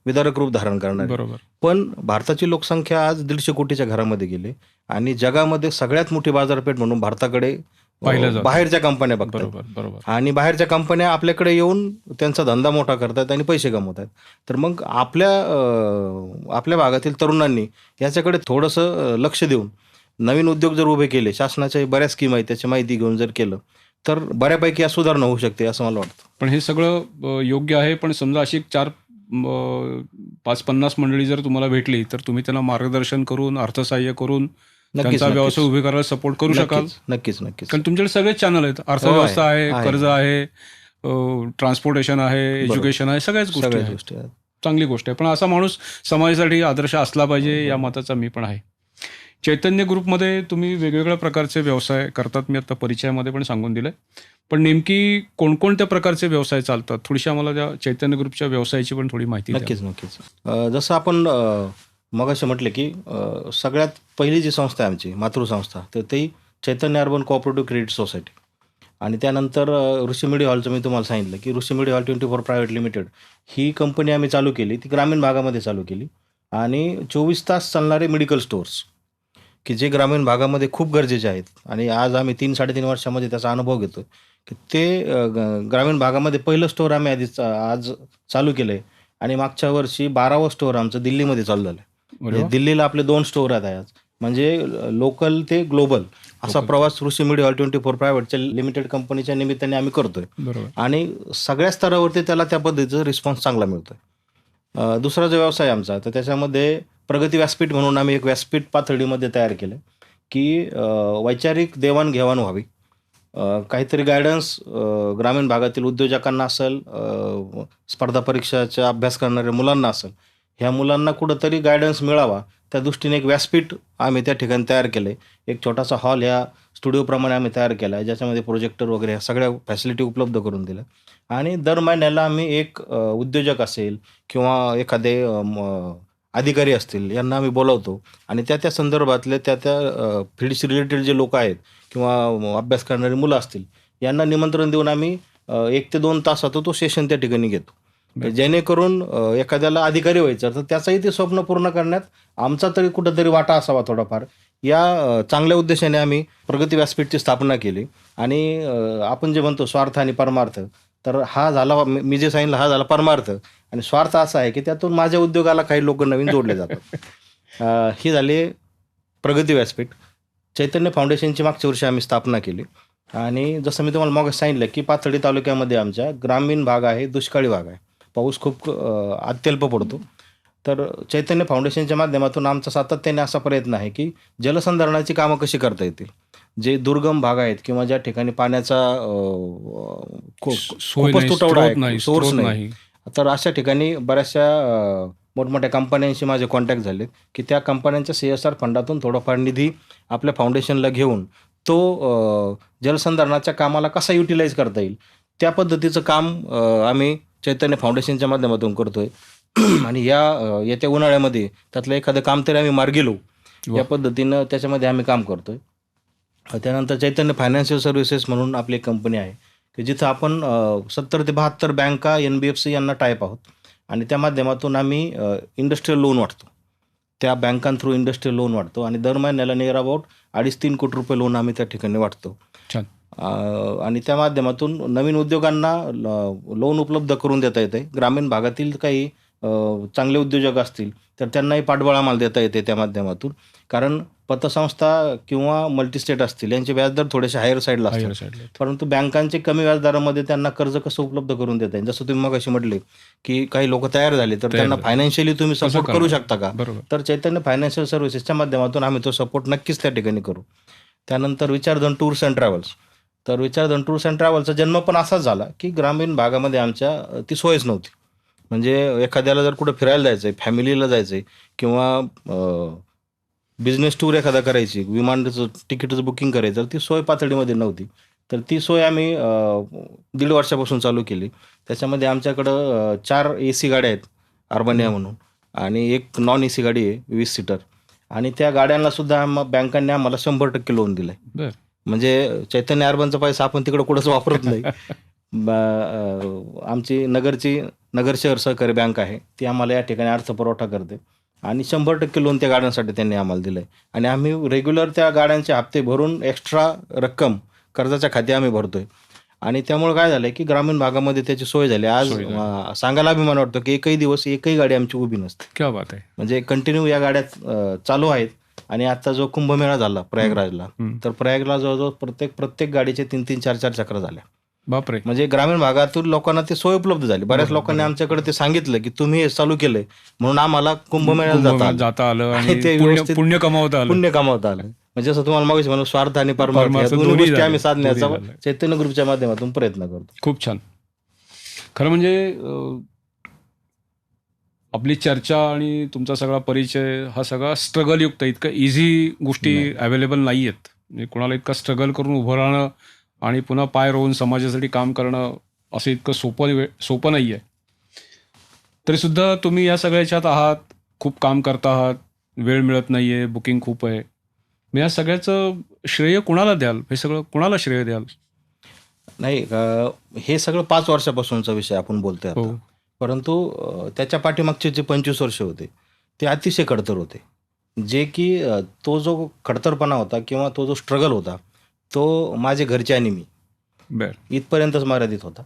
Speaker 2: विदारक रूप धारण करणार आहे.
Speaker 1: बरोबर.
Speaker 2: पण भारताची लोकसंख्या आज 150 कोटीच्या घरामध्ये गेली आणि जगामध्ये सगळ्यात मोठी बाजारपेठ म्हणून भारताकडे
Speaker 1: पाहिलं जातं.
Speaker 2: बाहेरच्या कंपन्या बघतात
Speaker 1: बरोबर. बरोबर.
Speaker 2: आणि बाहेरच्या कंपन्या आपल्याकडे येऊन त्यांचा धंदा मोठा करतात आणि पैसे कमवतात. तर मग आपल्या भागातील तरुणांनी याच्याकडे थोडंसं लक्ष देऊन नवीन उद्योग जर उभे केले, शासनाच्या बऱ्याच स्कीम आहेत त्याची माहिती घेऊन जर केलं तर बऱ्यापैकी या सुधारणा होऊ शकते असं मला वाटतं.
Speaker 1: पण हे सगळं योग्य आहे, पण समजा अशी 4-5-50 मंडळी जर तुम्हाला भेटली तर तुम्ही त्यांना मार्गदर्शन करून, अर्थसहाय्य करून
Speaker 2: नक्कीच,
Speaker 1: त्यांचा व्यवसाय
Speaker 2: नक्कीच.
Speaker 1: उभे करायला सपोर्ट करू शकाल?
Speaker 2: नक्कीच नक्कीच.
Speaker 1: कारण तुमच्याकडे सगळेच चॅनल आहेत. अर्थव्यवस्था आहे,
Speaker 2: आहे.
Speaker 1: कर्ज आहे, ट्रान्सपोर्टेशन आहे,
Speaker 2: बरोबर.
Speaker 1: एज्युकेशन आहे, सगळ्याच गोष्टी
Speaker 2: सगळ्याच
Speaker 1: आहेत.
Speaker 2: गोष्टी आहेत.
Speaker 1: चांगली गोष्ट आहे. पण असा माणूस समाजासाठी आदर्श असला पाहिजे या मताचा मी पण आहे. चैतन्य ग्रुपमध्ये तुम्ही वेगवेगळ्या प्रकारचे व्यवसाय करतात, मी आता परिचयामध्ये पण सांगून दिलं. पण नेमकी कोणकोणत्या प्रकारचे व्यवसाय चालतात? थोडीशी आम्हाला त्या चैतन्य ग्रुपच्या व्यवसायाची पण थोडी माहिती द्या.
Speaker 2: नक्कीच. जसं आपण मगाशी म्हटलं की सगळ्यात पहिली जी संस्था आहे आमची मातृसंस्था तर ती चैतन्य अर्बन कोऑपरेटिव्ह क्रेडिट सोसायटी आणि त्यानंतर ऋषिमिडी हॉलचं मी तुम्हाला सांगितलं की ऋषिमिडी हॉल 24 प्रायव्हेट लिमिटेड ही कंपनी आम्ही चालू केली. ती ग्रामीण भागामध्ये चालू केली आणि 24 तास चालणारे मेडिकल स्टोअर्स की जे ग्रामीण भागामध्ये खूप गरजेचे आहेत आणि आज आम्ही 3-3.5 वर्षामध्ये त्याचा अनुभव घेतो की ते ग्रामीण भागामध्ये पहिलं स्टोअर आम्ही आज चालू केलं आहे आणि मागच्या वर्षी 12वं स्टोअर आमचं दिल्लीमध्ये चालू झालं. म्हणजे दिल्लीला आपले 2 स्टोअर आहेत आज. म्हणजे लोकल ते ग्लोबल असा प्रवास ऋषिमिडी हॉल 24 प्रायव्हेटच्या लिमिटेड कंपनीच्या निमित्ताने आम्ही करतोय.
Speaker 1: बरोबर.
Speaker 2: आणि सगळ्या स्तरावरती त्याला त्या पद्धतीचा रिस्पॉन्स चांगला मिळतोय. दुसरा जो व्यवसाय आमचा तर त्याच्यामध्ये प्रगती व्यासपीठ म्हणून आम्ही एक व्यासपीठ पाथर्डीमध्ये तयार केलं की वैचारिक देवाणघेवाण व्हावी. काहीतरी गायडन्स ग्रामीण भागातील उद्योजकांना असेल, स्पर्धा परीक्षाचा अभ्यास करणाऱ्या मुलांना असेल, ह्या मुलांना कुठंतरी गायडन्स मिळावा त्या दृष्टीने एक व्यासपीठ आम्ही त्या ठिकाणी तयार केलं आहे. एक छोटासा हॉल ह्या स्टुडिओप्रमाणे आम्ही तयार केला आहे ज्याच्यामध्ये प्रोजेक्टर वगैरे ह्या सगळ्या फॅसिलिटी उपलब्ध करून दिल्या आणि दर महिन्याला आम्ही एक उद्योजक असेल किंवा एखादे अधिकारी असतील यांना आम्ही बोलवतो आणि त्या संदर्भातले त्या फील्डशी रिलेटेड जे लोक आहेत किंवा अभ्यास करणारी मुलं असतील यांना निमंत्रण देऊन आम्ही 1 ते 2 तासाचा तो सेशन त्या ठिकाणी घेतो. जेणेकरून एखाद्याला अधिकारी व्हायचं तर त्याचंही ते स्वप्न पूर्ण करण्यात आमचा तरी कुठंतरी वाटा असावा थोडाफार. या चांगल्या उद्देशाने आम्ही प्रगती व्यासपीठची स्थापना केली आणि आपण जे म्हणतो स्वार्थ आणि परमार्थ तर हा झाला, मी जे सांगितलं हा झाला परमार्थ आणि स्वार्थ असा आहे की त्यातून माझ्या उद्योगाला काही लोक नवीन जोडले जातात. ही झाली प्रगती व्यासपीठ. चैतन्य फाउंडेशनची मागच्या वर्षी आम्ही स्थापना केली आणि जसं मी तुम्हाला मग सांगितलं की पाथर्डी तालुक्यामध्ये आमच्या ग्रामीण भाग आहे, दुष्काळी भाग आहे, पाऊस खूप अत्यल्प पडतो. तर चैतन्य फाउंडेशनच्या माध्यमातून आमचा सातत्याने असा प्रयत्न आहे की जलसंधारणाची कामं कशी करता येतील. जे दुर्गम भाग आहेत किंवा ज्या ठिकाणी पाण्याचा खूपच तुटवडा आहे, सोर्स नाही, तर अशा ठिकाणी बऱ्याचशा मोठमोठ्या कंपन्यांशी माझे कॉन्टॅक्ट झाले की त्या कंपन्यांच्या CSR फंडातून थोडाफार निधी आपल्या फाउंडेशनला घेऊन तो जलसंधारणाच्या कामाला कसा युटिलाइज करता येईल त्या पद्धतीचं काम आम्ही चैतन्य फाउंडेशनच्या माध्यमातून करतोय. आणि येत्या उन्हाळ्यामध्ये त्यातलं एखादं काम तरी आम्ही मार्गी लावू या पद्धतीनं त्याच्यामध्ये आम्ही काम करतोय. त्यानंतर चैतन्य फायनान्शियल सर्व्हिसेस म्हणून आपली एक कंपनी आहे की जिथं आपण 70 ते 72 बँका NBFC यांना टाईप आहोत आणि त्या माध्यमातून आम्ही इंडस्ट्रियल लोन वाटतो. त्या बँकांथ्रू इंडस्ट्रियल लोन वाटतो आणि दर महिन्याला नियर अबाउट 2.5-3 कोटी रुपये लोन आम्ही त्या ठिकाणी वाटतो. आणि त्या माध्यमातून नवीन उद्योगांना लोन उपलब्ध करून देता येते. ग्रामीण भागातील काही चांगले उद्योजक असतील तर त्यांनाही पाठबळ आम्हाला देता येते त्या माध्यमातून. कारण पतसंस्था किंवा मल्टीस्टेट असतील यांचे व्याजदर थोडेसे हायर साईडला असतात,
Speaker 1: हायर साईडला
Speaker 2: परंतु बँकांचे कमी व्याजदरामध्ये त्यांना कर्ज कसं उपलब्ध करून देता येईल. जसं तुम्ही मगाशी म्हटले की काही लोक तयार झाले तर त्यांना
Speaker 1: झाले.
Speaker 2: फायनान्शियली तुम्ही
Speaker 1: कसं
Speaker 2: सपोर्ट करू
Speaker 1: करणार?
Speaker 2: शकता का?
Speaker 1: बरोबर.
Speaker 2: तर चैतन्य फायनान्शियल सर्व्हिसेसच्या माध्यमातून आम्ही तो सपोर्ट नक्कीच त्या ठिकाणी करू. त्यानंतर विचारधन टूर्स अँड ट्रॅव्हल्स. तर विचारधन टूर्स अँड ट्रॅव्हल्सचा जन्म पण असाच झाला की ग्रामीण भागामध्ये आमच्या ती सोयच नव्हती. म्हणजे एखाद्याला जर कुठं फिरायला जायचं आहे, फॅमिलीला जायचं आहे किंवा बिझनेस टूर एखादा करायची, विमानाचं तिकीटचं बुकिंग करायचं, तर ती सोय पातळीमध्ये नव्हती. तर ती सोय आम्ही 1.5 वर्षापासून चालू केली. त्याच्यामध्ये आमच्याकडं 4 AC गाड्या आहेत अर्बनिया म्हणून, आणि एक नॉन AC गाडी आहे 20 सीटर, आणि त्या गाड्यांना सुद्धा बँकांनी आम्हाला 100% लोन दिलं आहे.
Speaker 1: बर.
Speaker 2: म्हणजे चैतन्य अर्बनचा पैसा आपण तिकडं कुठंच वापरत नाही. आमची नगर शहर सहकारी बँक आहे, ती आम्हाला या ठिकाणी अर्थपुरवठा करते, आणि 100% लोन त्या गाड्यांसाठी त्यांनी आम्हाला दिलं आहे. आणि आम्ही रेग्युलर त्या गाड्यांचे हप्ते भरून एक्स्ट्रा रक्कम कर्जाच्या खाती आम्ही भरतोय. आणि त्यामुळे काय झालं की ग्रामीण भागामध्ये त्याची सोय झाली. आज
Speaker 1: सोय झाली.
Speaker 2: सांगायला अभिमान वाटतो की एकही दिवस एकही गाडी आमची उभी नसते.
Speaker 1: क्या बात आहे.
Speaker 2: म्हणजे कंटिन्यू या गाड्या चालू आहेत. आणि आता जो कुंभमेळा झाला प्रयागराजला,
Speaker 1: हम्म.
Speaker 2: तर प्रयागला जवळजवळ प्रत्येक गाडीचे 3-3, 4-4 चक्र झाल्या.
Speaker 1: बापरे.
Speaker 2: म्हणजे ग्रामीण भागातून लोकांना ती सोय उपलब्ध झाली. बऱ्याच
Speaker 1: बरोबर,
Speaker 2: लोकांनी
Speaker 1: बरोबर.
Speaker 2: आमच्याकडे ते सांगितलं की तुम्ही हे चालू केलंय म्हणून आम्हाला कुंभमेळ्याला जाता आलं.
Speaker 1: जाता आलं
Speaker 2: आणि
Speaker 1: आणि
Speaker 2: ते व्यवस्थित
Speaker 1: पुण्य कमवता आलं.
Speaker 2: पुण्य कमवता आलं. म्हणजे जसं तुम्हाला मागेच म्हणून स्वार्थ आणि परमार्थ या
Speaker 1: परमार्थ
Speaker 2: दोन्ही
Speaker 1: दोन्ही
Speaker 2: गोष्टी
Speaker 1: झाले,
Speaker 2: आम्ही साधण्याचा
Speaker 1: दोन्ही झाले.
Speaker 2: चैतन्य ग्रुपच्या माध्यमातून प्रयत्न करतो.
Speaker 1: खूप छान. खरं म्हणजे आपली चर्चा आणि तुमचा सगळा परिचय हा सगळा स्ट्रगलयुक्त, इतकं इझी गोष्टी
Speaker 2: नाही.
Speaker 1: अवेलेबल नाही आहेत. म्हणजे कोणाला इतकं स्ट्रगल करून उभं राहणं आणि पुन्हा पाय रोवून समाजासाठी काम करणं असं इतकं सोपं नाही आहे. तरीसुद्धा तुम्ही या सगळ्याच्यात आहात, खूप काम करता आहात, वेळ मिळत नाही आहे, बुकिंग खूप आहे. मग या सगळ्याचं श्रेय कुणाला द्याल? हे सगळं कुणाला श्रेय द्याल?
Speaker 2: नाही, हे सगळं 5 वर्षापासूनचा विषय आपण बोलतोय आता.
Speaker 1: हो.
Speaker 2: परंतु त्याच्या पाठीमागचे जे 25 वर्ष होते ते अतिशय खडतर होते. जे की तो जो खडतरपणा होता किंवा तो जो स्ट्रगल होता तो माझे घरचे आणि मी
Speaker 1: बर.
Speaker 2: इथपर्यंतच मर्यादित होता.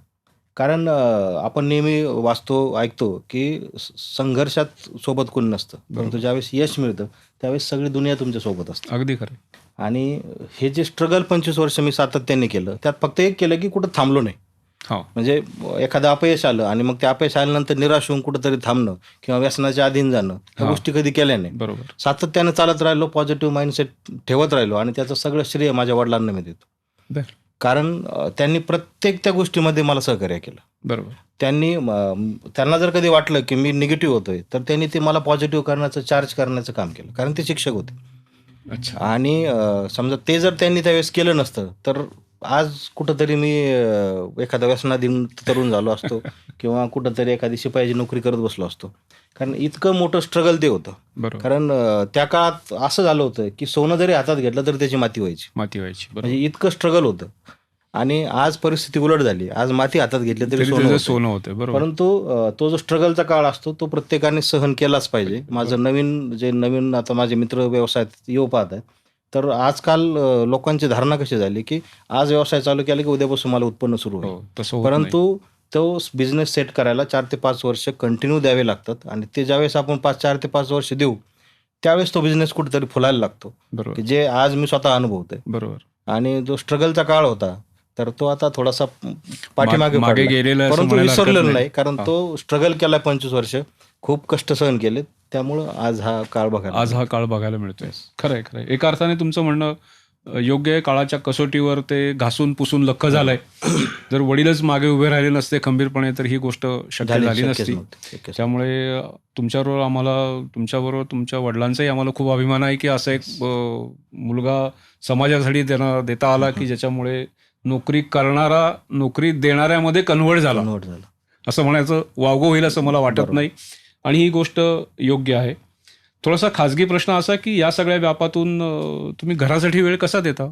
Speaker 2: कारण आपण नेहमी वाचतो, ऐकतो की संघर्षात सोबत कोणी नसतं, परंतु ज्यावेळेस यश मिळतं त्यावेळेस सगळी दुनिया तुमच्या सोबत असते.
Speaker 1: अगदी खरं.
Speaker 2: आणि हे जे स्ट्रगल 25 वर्ष मी सातत्याने केलं, त्यात फक्त एक केलं की कुठं थांबलो नाही.
Speaker 1: हो.
Speaker 2: म्हणजे एखादं अपयश आलं आणि मग त्या अपयश आल्यानंतर निराश होऊन कुठंतरी थांबणं किंवा व्यसनाच्या अधीन जाणं, ह्या
Speaker 1: हा.
Speaker 2: गोष्टी कधी केल्या नाही.
Speaker 1: बरोबर.
Speaker 2: सातत्यानं चालत राहिलो, पॉझिटिव्ह माइंडसेट ठेवत राहिलो, आणि त्याचं सगळं श्रेय माझ्या वडिलांना मी देतो.
Speaker 1: बर.
Speaker 2: कारण त्यांनी प्रत्येक त्या गोष्टीमध्ये मला सहकार्य केलं.
Speaker 1: बरोबर.
Speaker 2: त्यांना जर कधी वाटलं की मी निगेटिव्ह होतोय तर त्यांनी ते मला पॉझिटिव्ह करण्याचं, चार्ज करण्याचं काम केलं, कारण ते शिक्षक होते.
Speaker 1: अच्छा.
Speaker 2: आणि समजा ते जर त्यांनी त्यावेळेस केलं नसतं तर आज कुठंतरी मी एखादा व्यसनाधीन तरुण झालो असतो किंवा कुठंतरी एखादी शिपायाची नोकरी करत बसलो असतो. कारण इतकं मोठं स्ट्रगल ते होतं.
Speaker 1: बरोबर.
Speaker 2: कारण त्या काळात असं झालं होतं की सोनं जरी हातात घेतलं तर त्याची माती व्हायची.
Speaker 1: माती व्हायची. बरोबर.
Speaker 2: म्हणजे इतकं स्ट्रगल होतं. आणि आज परिस्थिती उलट झाली. आज माती हातात घेतली तरी
Speaker 1: तरी
Speaker 2: सोनं
Speaker 1: त्याचं
Speaker 2: होतंय.
Speaker 1: सोनं होतं. बरोबर.
Speaker 2: परंतु तो जो स्ट्रगलचा काळ असतो तो प्रत्येकाने सहन केलाच पाहिजे. माझं नवीन आता माझे मित्र व्यवसायात येऊ पाहत आहेत, तर आजकाल लोकांची धारणा कशी झाली की आज व्यवसाय चालू केला की उद्यापासून मला उत्पन्न सुरू होईल.
Speaker 1: हो, तसं होत नाही.
Speaker 2: परंतु तो बिझनेस सेट करायला 4 ते 5 वर्ष कंटिन्यू द्यावे लागतात. आणि ते ज्यावेळेस आपण 4 ते 5 वर्ष देऊ त्यावेळेस तो बिझनेस कुठेतरी फुलायला लागतो,
Speaker 1: बरोबर.
Speaker 2: की जे आज मी स्वतः अनुभवतोय.
Speaker 1: बरोबर.
Speaker 2: आणि जो स्ट्रगलचा काळ होता तर तो आता थोडासा पाठीमागे
Speaker 1: मागे
Speaker 2: पडलाय.
Speaker 1: गेलेला असं
Speaker 2: परंतु
Speaker 1: म्हणायला हरकत
Speaker 2: विसरलेलो
Speaker 1: नाही.
Speaker 2: नाही, कारण
Speaker 1: हा.
Speaker 2: तो स्ट्रगल केला 25 वर्ष, खूप कष्ट सहन केले, त्यामुळं आज हा काळ बघायला
Speaker 1: आज हा काळ बघायला मिळतोय. खरंय खरंय. एका अर्थाने तुमचं म्हणणं योग्य आहे. काळाच्या कसोटीवर ते घासून पुसून लख्ख झालंय. जर वडीलच मागे उभे राहिले नसते खंबीरपणे तर ही गोष्ट शक्य झाली
Speaker 2: शक्यच
Speaker 1: नसती.
Speaker 2: नव्हतं, शक्यच नव्हतं.
Speaker 1: त्यामुळे तुमच्याबरोबर तुमच्या वडिलांचाही आम्हाला खूप अभिमान आहे की असा एक मुलगा समाजासाठी त्यांना देता आला की ज्याच्यामुळे नोकरी करणारा नोकरी देणाऱ्यामध्ये कन्व्हर्ट झाला,
Speaker 2: Convert झालं.
Speaker 1: असं म्हणायचं वावगं होईल असं मला वाटत
Speaker 2: बरोबर.
Speaker 1: नाही. आणि ही गोष्ट योग्य आहे. थोडासा खाजगी प्रश्न असा की या सगळ्या व्यापातून तुम्ही घरासाठी वेळ कसा देता?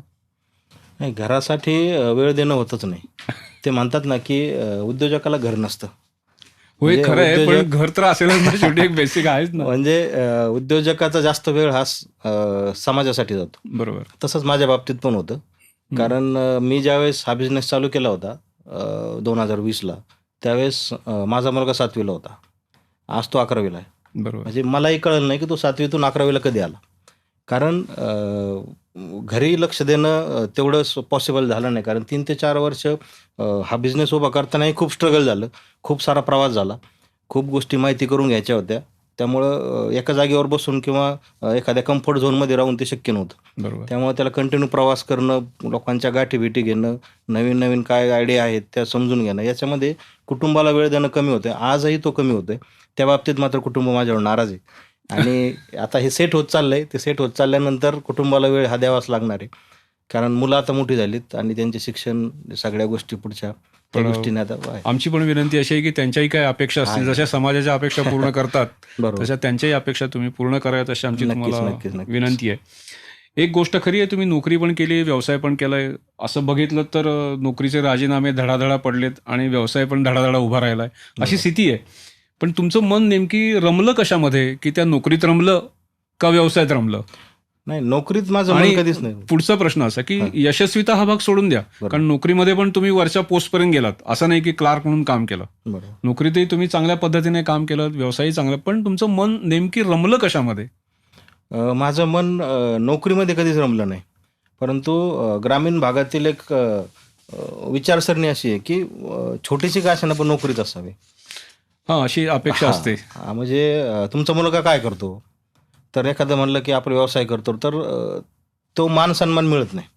Speaker 2: नाही, घरासाठी वेळ देणं होतच नाही. ते म्हणतात ना की उद्योजकाला घर नसतं.
Speaker 1: होय,
Speaker 2: म्हणजे
Speaker 1: खरं आहे. पण
Speaker 2: उद्योजक-
Speaker 1: घर तर असेलच ना, शेवटी एक बेसिक आहेच ना.
Speaker 2: म्हणजे उद्योजकाचा जास्त वेळ हा समाजासाठी जातो.
Speaker 1: बरोबर.
Speaker 2: तसंच माझ्या बाबतीत पण होतं. कारण मी ज्यावेळेस हा बिझनेस चालू केला होता 2020ला, त्यावेळेस माझा मुलगा 7वीला होता. आज तो 11वीला आहे.
Speaker 1: बरोबर.
Speaker 2: म्हणजे मलाही कळलं नाही की तो 7वीतून 11वीला कधी आला. कारण घरी लक्ष देणं तेवढं पॉसिबल झालं नाही. कारण 3 ते 4 वर्ष हा बिझनेस उभा करतानाही खूप स्ट्रगल झालं. खूप सारा प्रवास झाला. खूप गोष्टी माहिती करून घ्यायच्या होत्या. त्यामुळं एका जागेवर बसून किंवा एखाद्या कम्फर्ट झोनमध्ये राहून ते शक्य नव्हतं.
Speaker 1: बरोबर.
Speaker 2: त्यामुळे त्याला कंटिन्यू प्रवास करणं, लोकांच्या गाठीभेटी घेणं, नवीन-नवीन काय आयडिया आहेत त्या समजून घेणं, याच्यामध्ये कुटुंबाला वेळ देणं कमी होतं. आजही तो कमी होतोय. त्या बाबतीत मात्र कुटुंब माझ्यावर नाराज आहे. आणि आता हे सेट होत चाललंय. ते सेट होत चालल्यानंतर कुटुंबाला वेळ हा द्यावाच लागणार आहे. कारण मुलं आता मोठी झालीत आणि त्यांचे शिक्षण, सगळ्या गोष्टी पुढच्या त्या
Speaker 1: पण
Speaker 2: गोष्टीने आता आहे.
Speaker 1: आमची पण विनंती अशी आहे की त्यांच्याही काही अपेक्षा असतील,
Speaker 2: आहे.
Speaker 1: जशा समाजाच्या अपेक्षा पूर्ण करतात
Speaker 2: बरोबर.
Speaker 1: तशा त्यांच्याही अपेक्षा तुम्ही पूर्ण कराव्यात अशी आमची
Speaker 2: नक्कीच,
Speaker 1: तुम्हाला
Speaker 2: नक्कीच, नक्कीच.
Speaker 1: विनंती आहे. एक गोष्ट खरी आहे, तुम्ही नोकरी पण केली, व्यवसाय पण केलाय. असं बघितलं तर नोकरीचे राजीनामे धडाधडा पडलेत आणि व्यवसाय पण धडाधडा उभा राहिलाय, अशी
Speaker 2: बरोबर.
Speaker 1: स्थिती आहे. पण तुमचं मन नेमकी रमलं कशामध्ये, की त्या नोकरीत रमलं का व्यवसायात रमलं?
Speaker 2: नाही, नोकरीत माझं मन
Speaker 1: आणि
Speaker 2: कधीच नाही.
Speaker 1: पुढचा प्रश्न असा की
Speaker 2: हां.
Speaker 1: यशस्वीता हा भाग सोडून द्या,
Speaker 2: बरोबर.
Speaker 1: कारण नोकरीमध्ये पण तुम्ही वरच्या पोस्टपर्यंत गेलात. असं नाही की क्लार्क म्हणून काम केलं.
Speaker 2: बरोबर.
Speaker 1: नोकरीतही तुम्ही चांगल्या पद्धतीने काम केलं, व्यवसायही चांगला, पण तुमचं मन नेमकी रमलं कशामध्ये?
Speaker 2: माझं मन नोकरीमध्ये कधीच रमलं नाही. परंतु ग्रामीण भागातील एक विचारसरणी अशी आहे की छोटीशी का असेना पण नोकरीत असावी.
Speaker 1: हां, अशी अपेक्षा
Speaker 2: हां,
Speaker 1: असते.
Speaker 2: म्हणजे तुमचा मुलगा काय करतो? तर एखादं म्हणलं की आपण व्यवसाय करतो, तर तो मान-सन्मान मिळत नाही.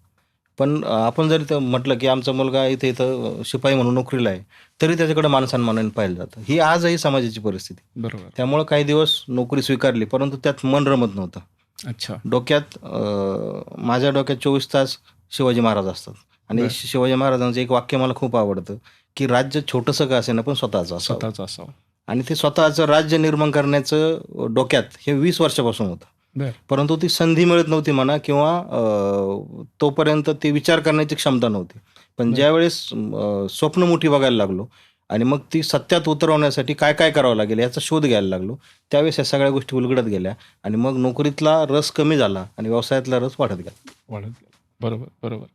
Speaker 2: पण आपण जर ते म्हटलं की आमचा मुलगा इथं शिपाई म्हणून नोकरीला आहे, तरी त्याच्याकडे मान-सन्मानाने पाहिलं जातं. ही आजही समाजाची परिस्थिती.
Speaker 1: बरोबर.
Speaker 2: त्यामुळं काही दिवस नोकरी स्वीकारली, परंतु त्यात मन रमत नव्हतं.
Speaker 1: अच्छा.
Speaker 2: डोक्यात माझ्या डोक्यात 24 तास शिवाजी महाराज असतात. आणि
Speaker 1: बरं.
Speaker 2: शिवाजी महाराजांचं एक वाक्य मला खूप आवडतं, की राज्य छोटंसं का असेना पण स्वतःचं असावं.
Speaker 1: स्वतःचं असावं.
Speaker 2: आणि ते स्वतःचं राज्य निर्माण करण्याचं डोक्यात हे 20 वर्षापासून होतं.
Speaker 1: बरं.
Speaker 2: परंतु ती संधी मिळत नव्हती म्हणा किंवा तोपर्यंत ती विचार करण्याची क्षमता नव्हती. पण
Speaker 1: बरं.
Speaker 2: ज्यावेळेस स्वप्न मोठी बघायला लागलो आणि मग ती सत्यात उतरवण्यासाठी काय काय करावं लागेल याचा शोध घ्यायला लागलो, त्यावेळेस या सगळ्या गोष्टी उलगडत गेल्या आणि मग नोकरीतला रस कमी झाला आणि व्यवसायातला रस वाढत गेला.
Speaker 1: वाढत गेलं. बरोबर, बरोबर.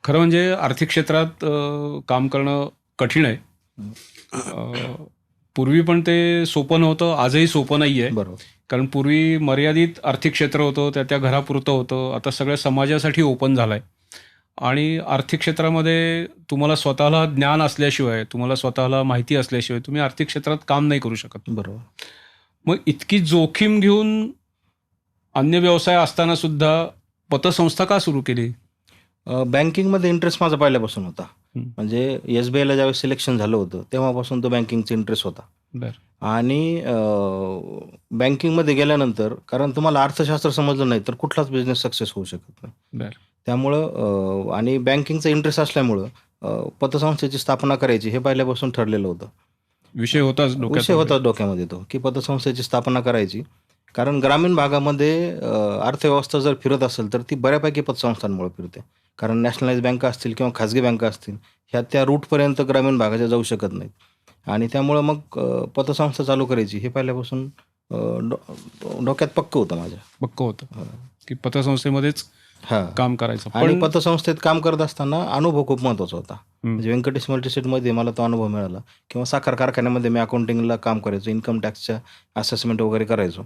Speaker 1: खरं म्हणजे आर्थिक क्षेत्रात काम करणं कठीण आहे. पूर्वी पण ते सोपं नव्हतं, आजही सोपं नाही आहे.
Speaker 2: बरोबर.
Speaker 1: कारण पूर्वी मर्यादित आर्थिक क्षेत्र होतं, त्या घरापुरतं होतं. आता सगळं समाजासाठी ओपन झालं आहे. आणि आर्थिक क्षेत्रामध्ये तुम्हाला स्वतःला ज्ञान असल्याशिवाय, तुम्हाला स्वतःला माहिती असल्याशिवाय तुम्ही आर्थिक क्षेत्रात काम नाही करू शकत.
Speaker 2: बरोबर.
Speaker 1: मग इतकी जोखीम घेऊन अन्य व्यवसाय असताना सुद्धा पतसंस्था का सुरू केली?
Speaker 2: बँकिंगमध्ये इंटरेस्ट माझा पहिल्यापासून होता.
Speaker 1: हं.
Speaker 2: म्हणजे SBIला ज्यावेळेस सिलेक्शन झालं होतं, तेव्हापासून तो बँकिंगचा इंटरेस्ट होता.
Speaker 1: बरं.
Speaker 2: आणि बँकिंगमध्ये गेल्यानंतर, कारण तुम्हाला अर्थशास्त्र समजलं नाही तर कुठलाच बिझनेस सक्सेस होऊ शकत नाही.
Speaker 1: बरं.
Speaker 2: त्यामुळं आणि बँकिंगचा इंटरेस्ट असल्यामुळं पतसंस्थेची स्थापना करायची हे पहिल्यापासून ठरलेलं होतं.
Speaker 1: विषय होताच
Speaker 2: विषय
Speaker 1: डोक्यात.
Speaker 2: होता डोक्यामध्ये तो, की पतसंस्थेची स्थापना करायची. कारण ग्रामीण भागामध्ये अर्थव्यवस्था जर फिरत असेल तर ती बऱ्यापैकी पतसंस्थांमुळे फिरते. कारण नॅशनलाइज बँका असतील किंवा खाजगी बँका असतील, ह्या त्या रूटपर्यंत ग्रामीण भागाच्या जाऊ शकत नाहीत. आणि त्यामुळं मग पतसंस्था चालू करायची हे पहिल्यापासून डोक्यात पक्कं होतं माझ्या.
Speaker 1: पक्कं होतं की पतसंस्थेमध्येच
Speaker 2: हां.
Speaker 1: काम करायचं.
Speaker 2: आणि
Speaker 1: पण
Speaker 2: पतसंस्थेत काम करत असताना अनुभव खूप महत्त्वाचा होता.
Speaker 1: हं.
Speaker 2: म्हणजे व्यंकटेश मल्टीस्टेटमध्ये मला तो अनुभव मिळाला किंवा साखर कारखान्यामध्ये मी अकाउंटिंगला काम करायचो, इन्कम टॅक्सच्या असेसमेंट वगैरे करायचो.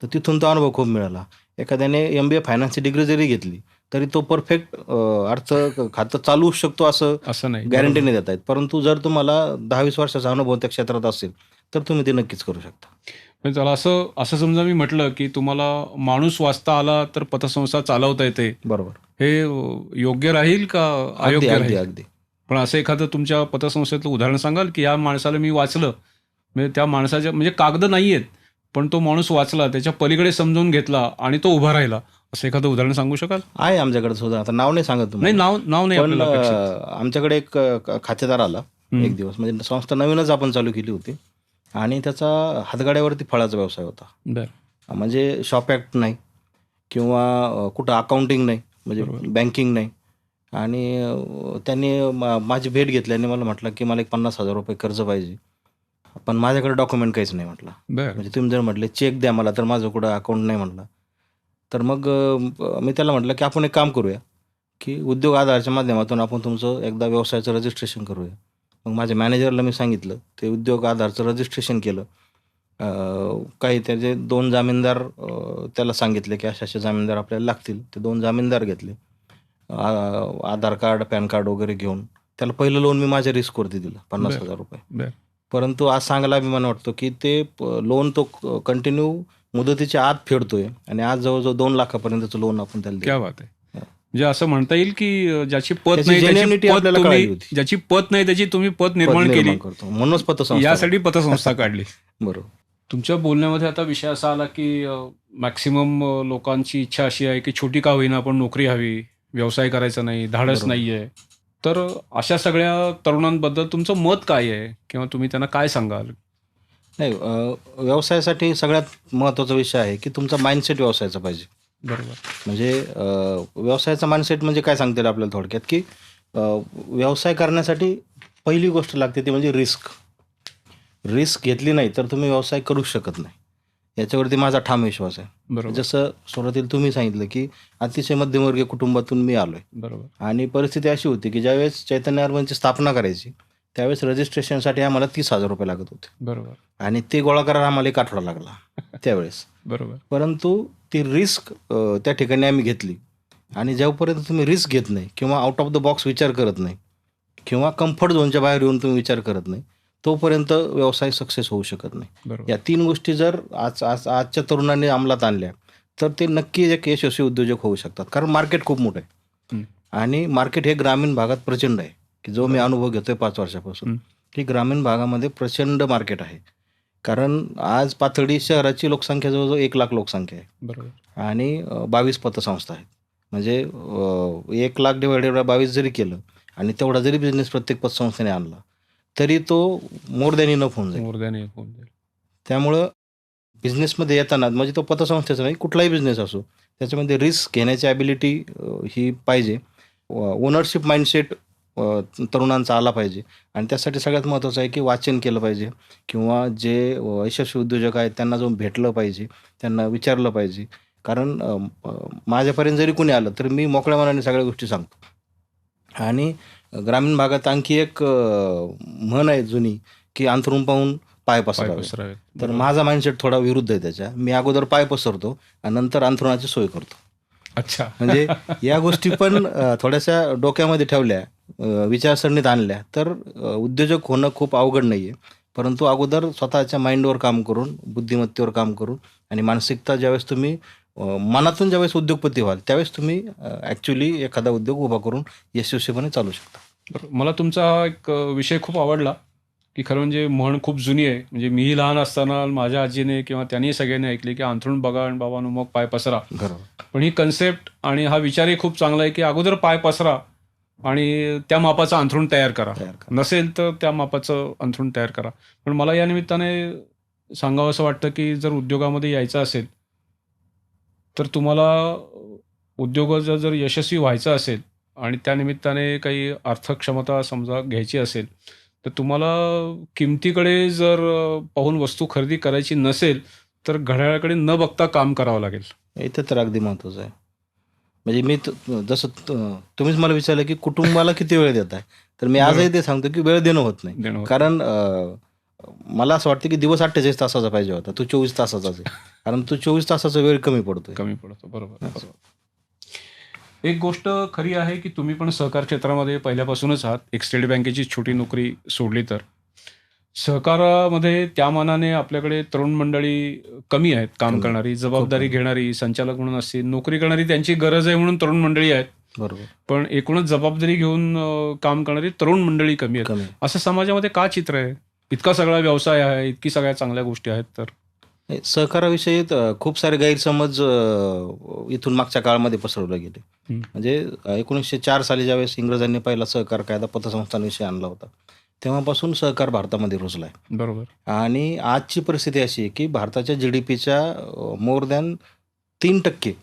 Speaker 2: तर तिथून तो अनुभव खूप मिळाला. एखाद्याने MBA फायनान्सची डिग्री जरी घेतली तरी तो परफेक्ट अर्थ खातं चालवू शकतो असं
Speaker 1: नाही.
Speaker 2: गॅरंटी नाही देता येत. परंतु जर तुम्हाला 10-20 वर्षाचा अनुभव त्या क्षेत्रात असेल तर तुम्ही ते नक्कीच करू शकता.
Speaker 1: म्हणजे त्याला असं समजा मी म्हटलं की तुम्हाला माणूस वाचता आला तर पतसंस्था चालवता येते,
Speaker 2: बरोबर.
Speaker 1: हे योग्य राहील का
Speaker 2: अगदी,
Speaker 1: अयोग्य
Speaker 2: अगदी,
Speaker 1: राहील?
Speaker 2: अगदी.
Speaker 1: पण असं एखादं तुमच्या पतसंस्थेतलं उदाहरण सांगाल की या माणसाला मी वाचलं, म्हणजे त्या माणसाच्या म्हणजे कागद नाही आहेत, पण तो माणूस वाचला, त्याच्या पलीकडे समजून घेतला आणि तो उभा राहिला, असं एखादं उदाहरण सांगू शकाल?
Speaker 2: आहे आमच्याकडे सुद्धा. आता नाव नाही सांगत
Speaker 1: नाही,
Speaker 2: तुम्हाला.
Speaker 1: नाव नाही
Speaker 2: पण
Speaker 1: आपल्याला अपेक्षित.
Speaker 2: आमच्याकडे एक खातेदार आला एक दिवस. म्हणजे संस्था नवीनच आपण चालू केली होती आणि त्याचा हातगाड्यावरती फळाचा व्यवसाय होता.
Speaker 1: बरं.
Speaker 2: म्हणजे शॉप ॲक्ट नाही किंवा कुठं अकाउंटिंग नाही, म्हणजे
Speaker 1: बरोबर.
Speaker 2: बँकिंग नाही. आणि त्यांनी माझी भेट घेतली आणि मला म्हटलं की मला एक 50,000 रुपये कर्ज पाहिजे. पण माझ्याकडे डॉक्युमेंट काहीच नाही म्हटलं.
Speaker 1: बरं.
Speaker 2: म्हणजे तुम्ही जर म्हटले चेक द्या मला, तर माझं कुठं अकाउंट नाही म्हटलं. तर मग मी त्याला म्हटलं की आपण एक काम करूया की उद्योग आधारच्या माध्यमातून आपण तुमचं एकदा व्यवसायाचं रजिस्ट्रेशन करूया. मग माझ्या मॅनेजरला मी सांगितलं, ते उद्योग आधारचं रजिस्ट्रेशन केलं काही त्याचे 2 जामीनदार त्याला सांगितले की असे जामीनदार आपल्याला लागतील. ते 2 जामीनदार घेतले. आधार कार्ड, पॅन कार्ड वगैरे घेऊन त्याला पहिलं लोन मी माझ्या रिस्कवरती दिलं ₹50,000.
Speaker 1: बरं.
Speaker 2: परंतु आज सांगायला अभिमान वाटतो की ते लोन तो कंटिन्यू मुदतीच्या आत फेडतोय आणि आज जवळजवळ 2 लाखापर्यंतचं लोन आपण त्याला
Speaker 1: क्या
Speaker 2: दिलं.
Speaker 1: बात आहे. म्हणजे असं म्हणता येईल की ज्याची पत
Speaker 2: त्याची
Speaker 1: नाही
Speaker 2: genuinity आपल्याला कळाली होती.
Speaker 1: ज्याची पत नाही त्याची तुम्ही पत निर्माण
Speaker 2: पद
Speaker 1: केली,
Speaker 2: निर्माण करतो म्हणूनच पतसंस्था.
Speaker 1: यासाठी पतसंस्था काढली.
Speaker 2: बरोबर.
Speaker 1: तुमच्या बोलण्यामध्ये आता विषय असा आला की मॅक्सिमम लोकांची इच्छा अशी आहे की छोटी का होईना पण नोकरी हवी, व्यवसाय करायचा नाही, धाडस
Speaker 2: बरोबर.
Speaker 1: नाहीये. तर अशा सगळ्या तरुणांबद्दल तुमचं मत काय आहे किंवा तुम्ही त्यांना काय सांगाल?
Speaker 2: नाही, व्यवसायासाठी सगळ्यात महत्त्वाचा विषय आहे की तुमचा माइंडसेट व्यवसायाचा पाहिजे.
Speaker 1: बरोबर.
Speaker 2: म्हणजे व्यवसायाचा माइंडसेट म्हणजे काय सांगता येईल आपल्याला थोडक्यात की व्यवसाय करण्यासाठी पहिली गोष्ट लागते ती म्हणजे रिस्क घेतली नाही तर तुम्ही व्यवसाय करूच शकत नाही. याच्यावरती माझा ठाम विश्वास आहे.
Speaker 1: बरोबर.
Speaker 2: जसं सुरुवातीला तुम्ही सांगितलं की अतिशय मध्यमवर्गीय कुटुंबातून मी आलो आहे
Speaker 1: बरोबर.
Speaker 2: आणि परिस्थिती अशी होती की ज्यावेळेस चैतन्य अर्बनची स्थापना करायची त्यावेळेस रजिस्ट्रेशनसाठी आम्हाला ₹30,000 लागत होते
Speaker 1: बरोबर.
Speaker 2: आणि ते गोळा करायला आम्हाला 1 आठवडा लागला त्यावेळेस.
Speaker 1: बरोबर.
Speaker 2: परंतु ती रिस्क त्या ठिकाणी आम्ही घेतली आणि जेव्हापर्यंत तुम्ही रिस्क घेत नाही किंवा आउट ऑफ द बॉक्स विचार करत नाही किंवा कम्फर्ट झोनच्या बाहेर येऊन तुम्ही विचार करत नाही तोपर्यंत व्यवसाय सक्सेस होऊ शकत नाही.
Speaker 1: बरोबर.
Speaker 2: या 3 गोष्टी जर आजच्या तरुणांनी अंमलात आणल्या तर ते नक्की एक यशस्वी उद्योजक होऊ शकतात. कारण मार्केट खूप मोठं आहे
Speaker 1: हं.
Speaker 2: आणि मार्केट हे ग्रामीण भागात प्रचंड आहे की जो मी अनुभव घेतोय 5 वर्षापासून
Speaker 1: हं.
Speaker 2: की ग्रामीण भागामध्ये प्रचंड मार्केट आहे. कारण आज पाथर्डी शहराची लोकसंख्या जवळजवळ 1 लाख लोकसंख्या आहे
Speaker 1: बरोबर.
Speaker 2: आणि 22 पतसंस्था आहेत. म्हणजे 1 लाख डिवायडेड बाय 22 जरी केलं आणि तेवढा जरी बिझनेस प्रत्येक पतसंस्थेने आणला तरी तो मोर दॅन इनफ होऊन जाईल.
Speaker 1: मोर दॅन इनफ होऊन जाईल.
Speaker 2: त्यामुळं बिझनेसमध्ये येताना म्हणजे तो पतसंस्थेचा नाही कुठलाही बिझनेस असो त्याच्यामध्ये रिस्क घेण्याची ॲबिलिटी ही पाहिजे. ओनरशिप माइंडसेट तरुणांचा आला पाहिजे आणि त्यासाठी सगळ्यात महत्त्वाचं आहे की वाचन केलं पाहिजे किंवा जे यशस्वी उद्योजक आहेत त्यांना जाऊन भेटलं पाहिजे, त्यांना विचारलं पाहिजे. कारण माझ्यापर्यंत जरी कोणी आलं तर मी मोकळ्या मनाने सगळ्या गोष्टी सांगतो. आणि ग्रामीण भागात आणखी एक म्हण आहे जुनी की अंथरूण पाहून पाय
Speaker 1: पाय
Speaker 2: पसरावे.
Speaker 1: पसरावेत.
Speaker 2: तर
Speaker 1: बरोबर.
Speaker 2: माझा माइंडसेट थोडा विरुद्ध आहे त्याच्या. मी अगोदर पाय पसरतो आणि नंतर अंथरुणाची सोय करतो.
Speaker 1: अच्छा.
Speaker 2: म्हणजे या गोष्टी पण थोड्याशा डोक्यामध्ये ठेवल्या, विचारसरणीत आणल्या तर उद्योजक होणं खूप अवघड नाही आहे. परंतु अगोदर स्वतःच्या माइंडवर काम करून, बुद्धिमत्तेवर काम करून आणि मानसिकता ज्यावेळेस तुम्ही मनातून ज्यावेळेस उद्योगपती व्हाल त्यावेळेस तुम्ही ॲक्च्युली एखादा उद्योग उभा करून यशस्वीपणे चालू शकता.
Speaker 1: बरं. मला तुमचा हा एक विषय खूप आवडला की खरं म्हणजे म्हण खूप जुनी आहे. म्हणजे मीही लहान असताना माझ्या आजीने किंवा त्यांनी सगळ्यांनी ऐकली की अंथरूण बघा आणि बाबांनो मग पाय पसरा.
Speaker 2: बरोबर.
Speaker 1: पण ही कन्सेप्ट आणि हा विचारही खूप चांगला आहे की अगोदर पाय पसरा आणि त्या मापाचं अंथरूण तयार करा.
Speaker 2: तयार करा.
Speaker 1: नसेल तर त्या मापाचं अंथरूण तयार करा. पण मला या निमित्ताने सांगावं असं वाटतं की जर उद्योगामध्ये यायचं असेल तर तुम्हाला उद्योगाचं जर यशस्वी व्हायचं असेल आणि त्या निमित्ताने काही अर्थक्षमता समजा घ्यायची असेल तर तुम्हाला किमतीकडे जर पाहून वस्तू खरेदी करायची नसेल तर घड्याळाकडे न बघता काम करावं लागेल.
Speaker 2: इथं तर अगदी महत्त्वाचं आहे. म्हणजे मी जसं तुम्हीच मला विचारलं की कुटुंबाला किती वेळ देत आहे तर मी आजही ते सांगतो की वेळ देणं होत नाही.
Speaker 1: देणं होत
Speaker 2: कारण मला असं वाटतं की दिवस 48 तासाचा पाहिजे होता, तो 24 तासाचाच आहे. कारण तो 24 तासाचा वेळ कमी पडतोय.
Speaker 1: कमी पडतो. बरोबर. एक गोष्ट खरी आहे की तुम्ही पण सहकार क्षेत्रामध्ये पहिल्यापासूनच आहात. एक स्टेट बँकेची छोटी नोकरी सोडली तर सहकारामध्ये त्या मानाने आपल्याकडे तरुण मंडळी कमी आहेत काम
Speaker 2: कमी.
Speaker 1: करणारी, जबाबदारी
Speaker 2: कमी.
Speaker 1: घेणारी, संचालक म्हणून असतील, नोकरी करणारी त्यांची गरज आहे म्हणून तरुण मंडळी आहेत.
Speaker 2: बरोबर.
Speaker 1: पण एकूणच जबाबदारी घेऊन काम करणारी तरुण मंडळी कमी आहेत.
Speaker 2: कमी.
Speaker 1: असं समाजामध्ये का चित्र आहे? इतका सगळा व्यवसाय आहे, इतकी सगळ्या चांगल्या गोष्टी आहेत तर
Speaker 2: नाही, सहकाराविषयी खूप सारे गैरसमज इथून मागच्या काळामध्ये पसरवले गेले.
Speaker 1: हं.
Speaker 2: म्हणजे 1904 साली ज्यावेळेस इंग्रजांनी पहिला सहकार कायदा पतसंस्थांविषयी आणला होता तेव्हापासून सहकार भारतामध्ये रुजला आहे.
Speaker 1: बरोबर.
Speaker 2: आणि आजची परिस्थिती अशी आहे की भारताच्या GDPच्या मोर दॅन 3%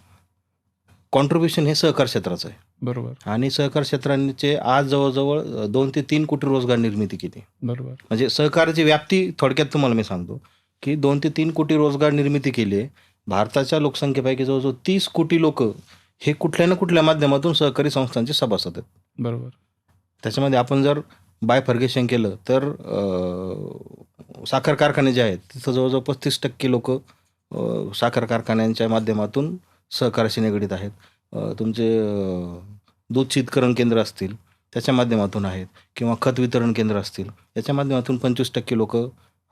Speaker 2: कॉन्ट्रीब्युशन हे सहकार क्षेत्राचं आहे.
Speaker 1: बरोबर.
Speaker 2: आणि सहकार क्षेत्रांचे आज जवळजवळ 2 ते 3 कोटी रोजगार निर्मिती केली.
Speaker 1: बरोबर.
Speaker 2: म्हणजे सहकाराची व्याप्ती थोडक्यात तुम्हाला मी सांगतो की 2 ते 3 कोटी रोजगार निर्मिती केली आहे. भारताच्या लोकसंख्येपैकी जवळजवळ 30 कोटी लोक हे कुठल्या ना कुठल्या माध्यमातून सहकारी संस्थांचे सभासद आहेत.
Speaker 1: बरोबर.
Speaker 2: त्याच्यामध्ये आपण जर बायफर्गेशन केलं तर साखर कारखाने जे आहेत तिथं जवळजवळ 35% लोक साखर कारखान्यांच्या माध्यमातून सहकार्याशी निगडीत आहेत. तुमचे दूध शीतकरण केंद्र असतील त्याच्या माध्यमातून आहेत किंवा खत वितरण केंद्र असतील याच्या माध्यमातून 25% लोक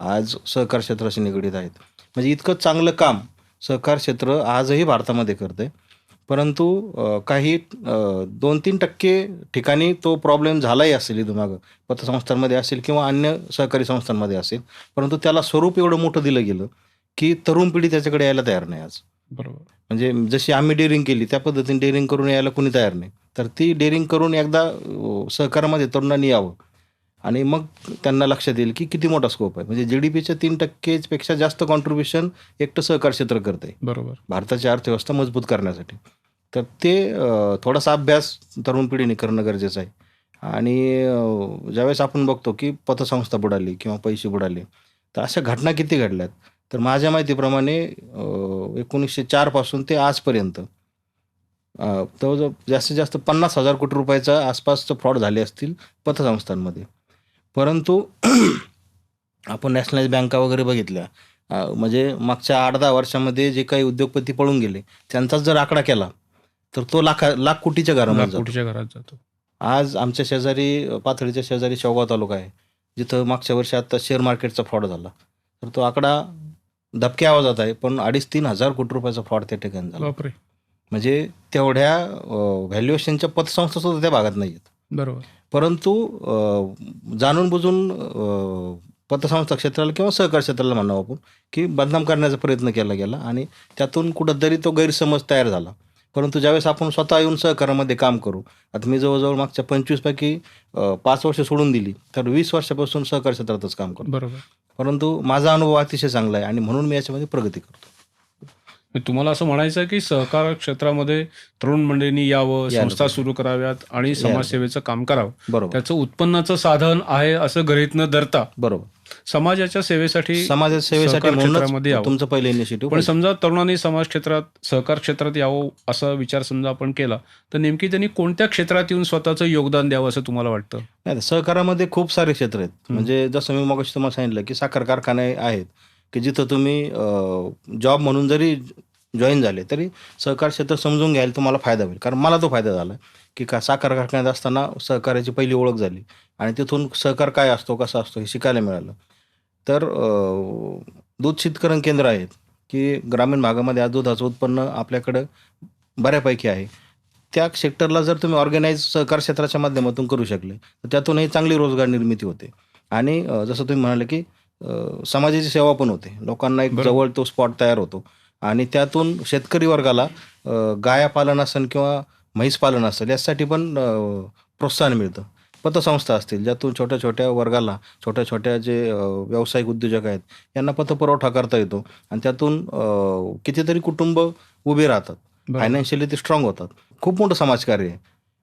Speaker 2: आज सहकार क्षेत्राशी निगडीत आहेत. म्हणजे इतकं चांगलं काम सहकार क्षेत्र आजही भारतामध्ये करते. परंतु काही 2-3% ठिकाणी तो प्रॉब्लेम झालाही असेल इथं मागं, पतसंस्थांमध्ये असेल किंवा अन्य सहकारी संस्थांमध्ये असेल, परंतु त्याला स्वरूप एवढं मोठं दिलं गेलं की तरुण पिढी त्याच्याकडे यायला तयार नाही आज.
Speaker 1: बरोबर.
Speaker 2: म्हणजे जशी आम्ही डेअरिंग केली त्या पद्धतीने डेअरिंग करून यायला कोणी तयार नाही. तर ती डेअरिंग करून एकदा सहकारामध्ये तरुणांनी यावं आणि मग त्यांना लक्षात येईल की किती मोठा स्कोप आहे. म्हणजे GDPच्या 3% पेक्षा जास्त कॉन्ट्रीब्युशन एकटं सहकार क्षेत्र करते
Speaker 1: बरोबर.
Speaker 2: भारताची अर्थव्यवस्था मजबूत करण्यासाठी. तर ते थोडासा अभ्यास तरुण पिढीने करणं गरजेचं आहे. आणि ज्यावेळेस आपण बघतो की पतसंस्था बुडाली किंवा पैसे बुडाले, तर अशा घटना किती घडल्यात. तर माझ्या माहितीप्रमाणे 1904 पासून ते आजपर्यंत जवळजवळ जास्तीत जास्त 50,000 कोटी रुपयाच्या आसपासचं फ्रॉड झाले असतील पतसंस्थांमध्ये. परंतु आपण नॅशनलाइज बँका वगैरे बघितल्या, म्हणजे मागच्या 8-10 वर्षामध्ये जे काही उद्योगपती पळून गेले त्यांचाच जर आकडा केला तर तो लाख कोटीच्या घरामध्ये जातो.
Speaker 1: कोटीच्या घरात जातो.
Speaker 2: आज आमच्या शेजारी पाथर्डीच्या शेजारी शेवगाव तालुका आहे जिथं मागच्या वर्षी आता शेअर मार्केटचा फ्रॉड झाला. तर तो आकडा धपक्या आवाजात आहे, पण 2,500-3 हजार कोटी रुपयाचा फ्रॉड त्या ठिकाणी झाला.
Speaker 1: बापरे.
Speaker 2: म्हणजे तेवढ्या व्हॅल्युएशनच्या पतसंस्था सुद्धा त्या भागात नाही आहेत.
Speaker 1: बरोबर.
Speaker 2: परंतु जाणून बुजून पतसंस्था क्षेत्राला किंवा सहकार क्षेत्राला म्हणावं आपण की बदनाम करण्याचा प्रयत्न केला गेला आणि त्यातून कुठंतरी तो गैरसमज तयार झाला. परंतु ज्यावेळेस आपण स्वतः येऊन सहकारामध्ये काम करू, आता मी जवळजवळ मागच्या 25 पैकी 5 वर्ष सोडून दिली तर 20 वर्षापासून सहकार क्षेत्रातच काम करतो.
Speaker 1: बरोबर.
Speaker 2: परंतु माझा अनुभव अतिशय चांगला आहे आणि म्हणून मी याच्यामध्ये प्रगती करतो.
Speaker 1: तुम्हाला असं म्हणायचं आहे की सहकार क्षेत्रामध्ये तरुण मंडळींनी यावं, संस्था सुरू कराव्यात आणि समाजसेवेचं काम करावं.
Speaker 2: बरोबर.
Speaker 1: त्याचं उत्पन्नाचं साधन आहे असं गृहीत न धरता
Speaker 2: बरोबर.
Speaker 1: समाजाच्या सेवेसाठी
Speaker 2: समाजाच्या सेवेसाठी
Speaker 1: सहकार क्षेत्रामध्ये
Speaker 2: म्हणूनच
Speaker 1: यावं.
Speaker 2: तुमचं पहिलं इनिशिएटिव्ह.
Speaker 1: पण समजा तरुणांनी समाज क्षेत्रात, सहकार क्षेत्रात यावं असा विचार समजा आपण केला, तर नेमकी त्यांनी कोणत्या क्षेत्रात येऊन स्वतःचं योगदान द्यावं असं तुम्हाला वाटतं?
Speaker 2: नाही, सहकारामध्ये खूप सारे क्षेत्र आहेत. म्हणजे जसं मी मगाशी तुम्हाला सांगितलं की साखर कारखाने आहेत की जिथं तुम्ही जॉब म्हणून जरी जॉईन झाले तरी सहकार क्षेत्र समजून घ्यायला तुम्हाला फायदा होईल. कारण मला तो फायदा झाला की साखर कारखान्यात असताना सहकार्याची पहिली ओळख झाली आणि तिथून सहकार काय असतो, कसा असतो हे शिकायला मिळालं. तर दूध शीतकरण केंद्र आहेत की ग्रामीण भागामध्ये आज दुधाचं उत्पन्न आपल्याकडं बऱ्यापैकी आहे. त्या सेक्टरला जर तुम्ही ऑर्गनाईज सहकार क्षेत्राच्या माध्यमातून करू शकले तर त्यातूनही चांगली रोजगार निर्मिती होते. आणि जसं तुम्ही म्हणाले की समाजाची सेवा पण होते, लोकांना एक जवळ तो स्पॉट तयार होतो आणि त्यातून शेतकरी वर्गाला गाया पालन असेल किंवा म्हैस पालन असेल यासाठी पण प्रोत्साहन मिळतं. पतसंस्था असतील ज्यातून छोट्या छोट्या वर्गाला, छोट्या छोट्या जे व्यावसायिक उद्योजक आहेत यांना पतपुरवठा करता येतो आणि त्यातून कितीतरी कुटुंब उभे राहतात, फायनान्शियली ते स्ट्रॉंग होतात. खूप मोठं समाजकार्य आहे.